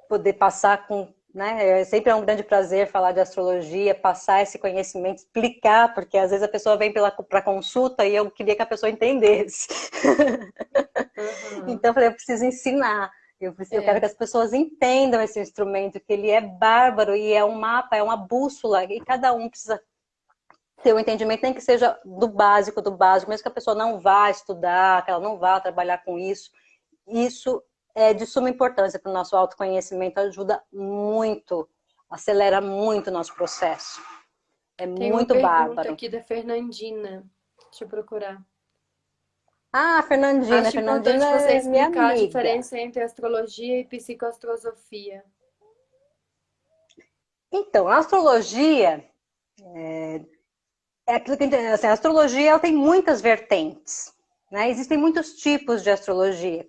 poder passar com, né? Sempre é um grande prazer falar de astrologia, passar esse conhecimento, explicar, porque às vezes a pessoa vem para consulta e eu queria que a pessoa entendesse. Uhum. Então eu falei, eu preciso ensinar. Eu quero que as pessoas entendam esse instrumento, que ele é bárbaro e é um mapa, é uma bússola, e cada um precisa ter um entendimento, nem que seja do básico, mesmo que a pessoa não vá estudar, que ela não vá trabalhar com isso. Isso é de suma importância para o nosso autoconhecimento, ajuda muito, acelera muito o nosso processo. É Tem uma muito pergunta bárbaro. aqui da Fernandina. Deixa eu procurar. Ah, Fernandina, Acho Fernandina importante você é minha explicar a amiga. diferença entre astrologia e psicoastrosofia. Então, a astrologia é aquilo que assim, a astrologia ela tem muitas vertentes, né? Existem muitos tipos de astrologia.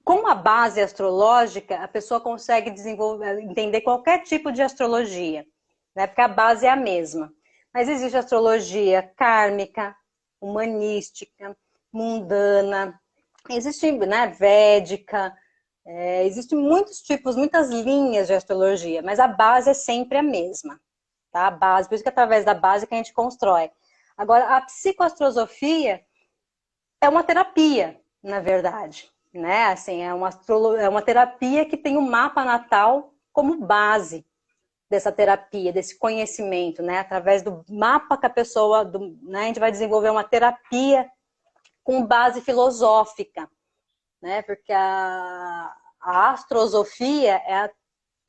Com a base astrológica, a pessoa consegue desenvolver, entender qualquer tipo de astrologia, né? Porque a base é a mesma. Mas existe astrologia kármica, humanística, mundana, existe, né, védica, existem muitos tipos, muitas linhas de astrologia, mas a base é sempre a mesma, tá? A base, por isso que é através da base que a gente constrói. Agora, a psicoastrosofia é uma terapia, na verdade, né? Assim, é uma terapia que tem o mapa natal como base dessa terapia, desse conhecimento, né? Através do mapa que a pessoa, né? A gente vai desenvolver uma terapia com base filosófica, né? Porque a astrosofia é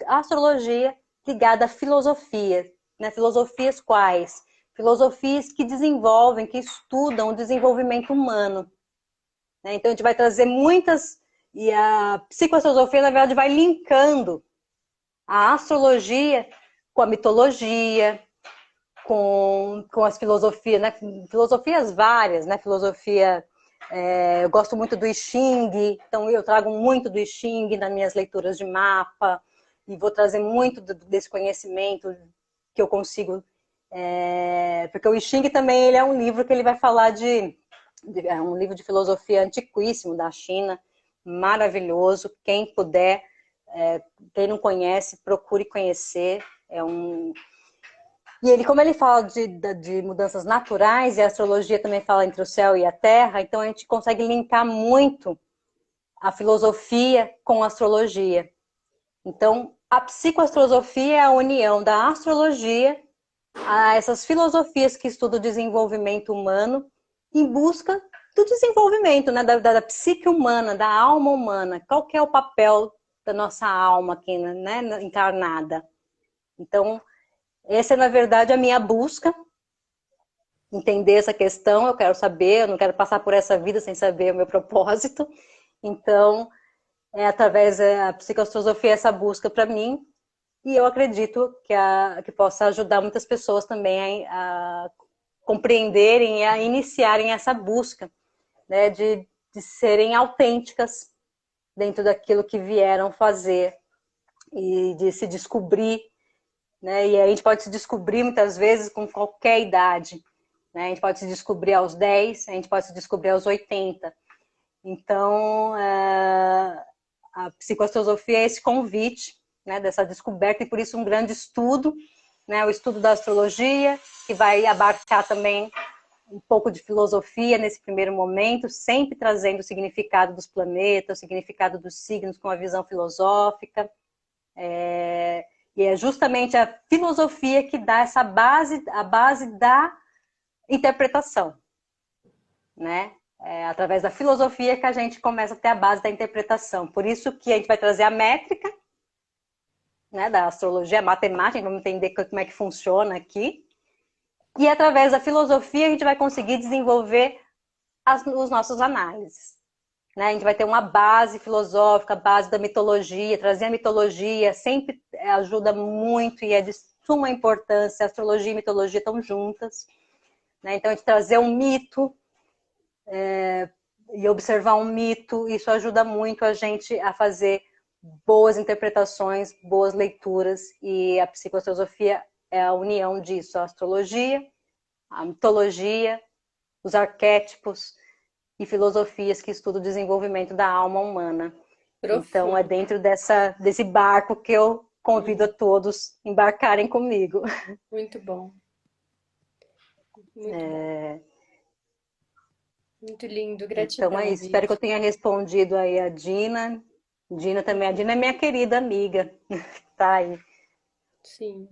a astrologia ligada à filosofia, né? Filosofias quais? Filosofias que desenvolvem, que estudam o desenvolvimento humano. Né? Então a gente vai trazer muitas, e a psicoastrologia, na verdade, vai linkando a astrologia com a mitologia, com as filosofias, né? Filosofias várias, né? Filosofia, eu gosto muito do I Ching, então eu trago muito do I Ching nas minhas leituras de mapa, e vou trazer muito desse conhecimento que eu consigo, porque o I Ching também ele é um livro que ele vai falar é um livro de filosofia antiquíssimo da China, maravilhoso, quem puder, quem não conhece, procure conhecer, e ele, como ele fala de mudanças naturais, e a astrologia também fala entre o céu e a terra, então a gente consegue linkar muito a filosofia com a astrologia. Então, a psicoastrosofia é a união da astrologia a essas filosofias que estudam o desenvolvimento humano em busca do desenvolvimento, né, da psique humana, da alma humana. Qual que é o papel da nossa alma aqui, né, encarnada? Então, essa é, na verdade, a minha busca, entender essa questão, eu quero saber, eu não quero passar por essa vida sem saber o meu propósito. Então, através da psicoastrosofia essa busca para mim, e eu acredito que possa ajudar muitas pessoas também a compreenderem e a iniciarem essa busca, né, de serem autênticas dentro daquilo que vieram fazer e de se descobrir, né? E a gente pode se descobrir muitas vezes com qualquer idade, né? A gente pode se descobrir aos 10, a gente pode se descobrir aos 80. Então, a psicoastrosofia é esse convite, né, dessa descoberta, e por isso um grande estudo, né, o estudo da astrologia, que vai abarcar também um pouco de filosofia nesse primeiro momento, sempre trazendo o significado dos planetas, o significado dos signos com a visão filosófica. E é justamente a filosofia que dá essa base, a base da interpretação, né? Através da filosofia que a gente começa a ter a base da interpretação. Por isso que a gente vai trazer a métrica, né, da astrologia, a matemática, vamos entender como é que funciona aqui. E através da filosofia a gente vai conseguir desenvolver os nossos análises. Né? A gente vai ter uma base filosófica, base da mitologia, trazer a mitologia sempre ajuda muito e é de suma importância. Astrologia e mitologia estão juntas. Né? Então, a gente trazer um mito e observar um mito, isso ajuda muito a gente a fazer boas interpretações, boas leituras, e a psicoastrosofia é a união disso, a astrologia, a mitologia, os arquétipos e filosofias que estudam o desenvolvimento da alma humana. Profundo. Então é dentro desse barco que eu convido a todos embarcarem comigo. Muito bom. Muito bom. Muito lindo, gratidão. Então é isso, espero que eu tenha respondido aí a Dina. Dina também, a Dina é minha querida amiga, tá aí. Sim.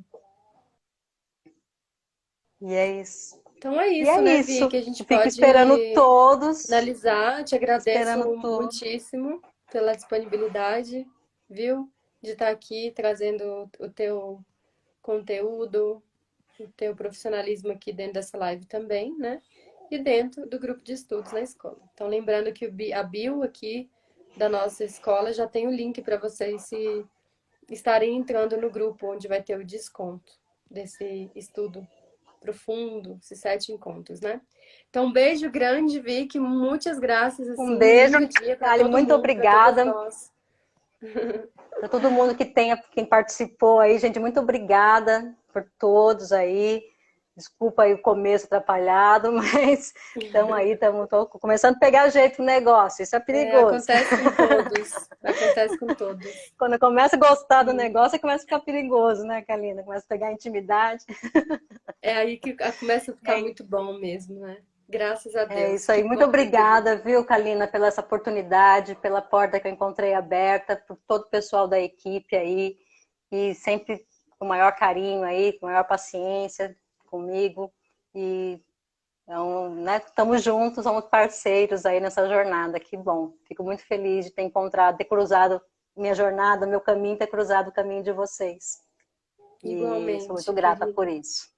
E é isso. Então é E isso, é né, isso. Vi, que a gente Eu fico pode esperando todos. finalizar. Te agradeço Esperando todos. muitíssimo pela disponibilidade, viu? De estar aqui trazendo o teu conteúdo, o teu profissionalismo aqui dentro dessa live também, né? E dentro do grupo de estudos na escola. Então, lembrando que a bio aqui da nossa escola já tem o link para vocês se estarem entrando no grupo onde vai ter o desconto desse estudo profundo, esses 7 encontros, né? Então, um beijo grande, Vicky, muitas graças, assim, Um beijo, lindo dia para Kali, todo muito mundo, para todas obrigada. nós. Para todo mundo quem participou aí, gente, muito obrigada por todos aí. Desculpa aí o começo atrapalhado, mas estamos aí, estamos começando a pegar jeito no negócio. Isso é perigoso. Acontece com todos, acontece com todos. Quando começa a gostar do Sim. negócio, começa a ficar perigoso, né, Kalina? Começa a pegar intimidade. É aí que começa a ficar muito bom mesmo, né? Graças a É Deus. isso aí. Que Muito bom, querida. obrigada, viu, Kalina, pela essa oportunidade, pela porta que eu encontrei aberta, por todo o pessoal da equipe aí, e sempre com o maior carinho aí, com a maior paciência comigo. E então, né, estamos juntos, somos parceiros aí nessa jornada. Que bom. Fico muito feliz de ter encontrado, ter cruzado minha jornada, meu caminho, ter cruzado o caminho de vocês. E sou muito Igualmente, grata querida. por isso.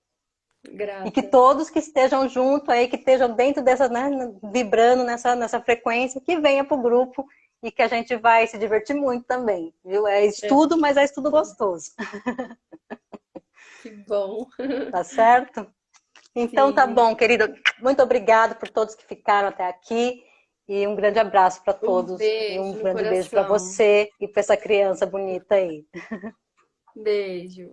E que Grata. todos que estejam junto aí, que estejam dentro dessa, né, vibrando nessa frequência, que venha para o grupo e que a gente vai se divertir muito também, viu? É estudo, mas é estudo gostoso. Que bom. Tá certo? Então tá Sim. bom, querida. Muito obrigada por todos que ficaram até aqui. E um grande abraço para Um todos. E um beijo no grande beijo para coração. você e para essa criança bonita aí. Beijo.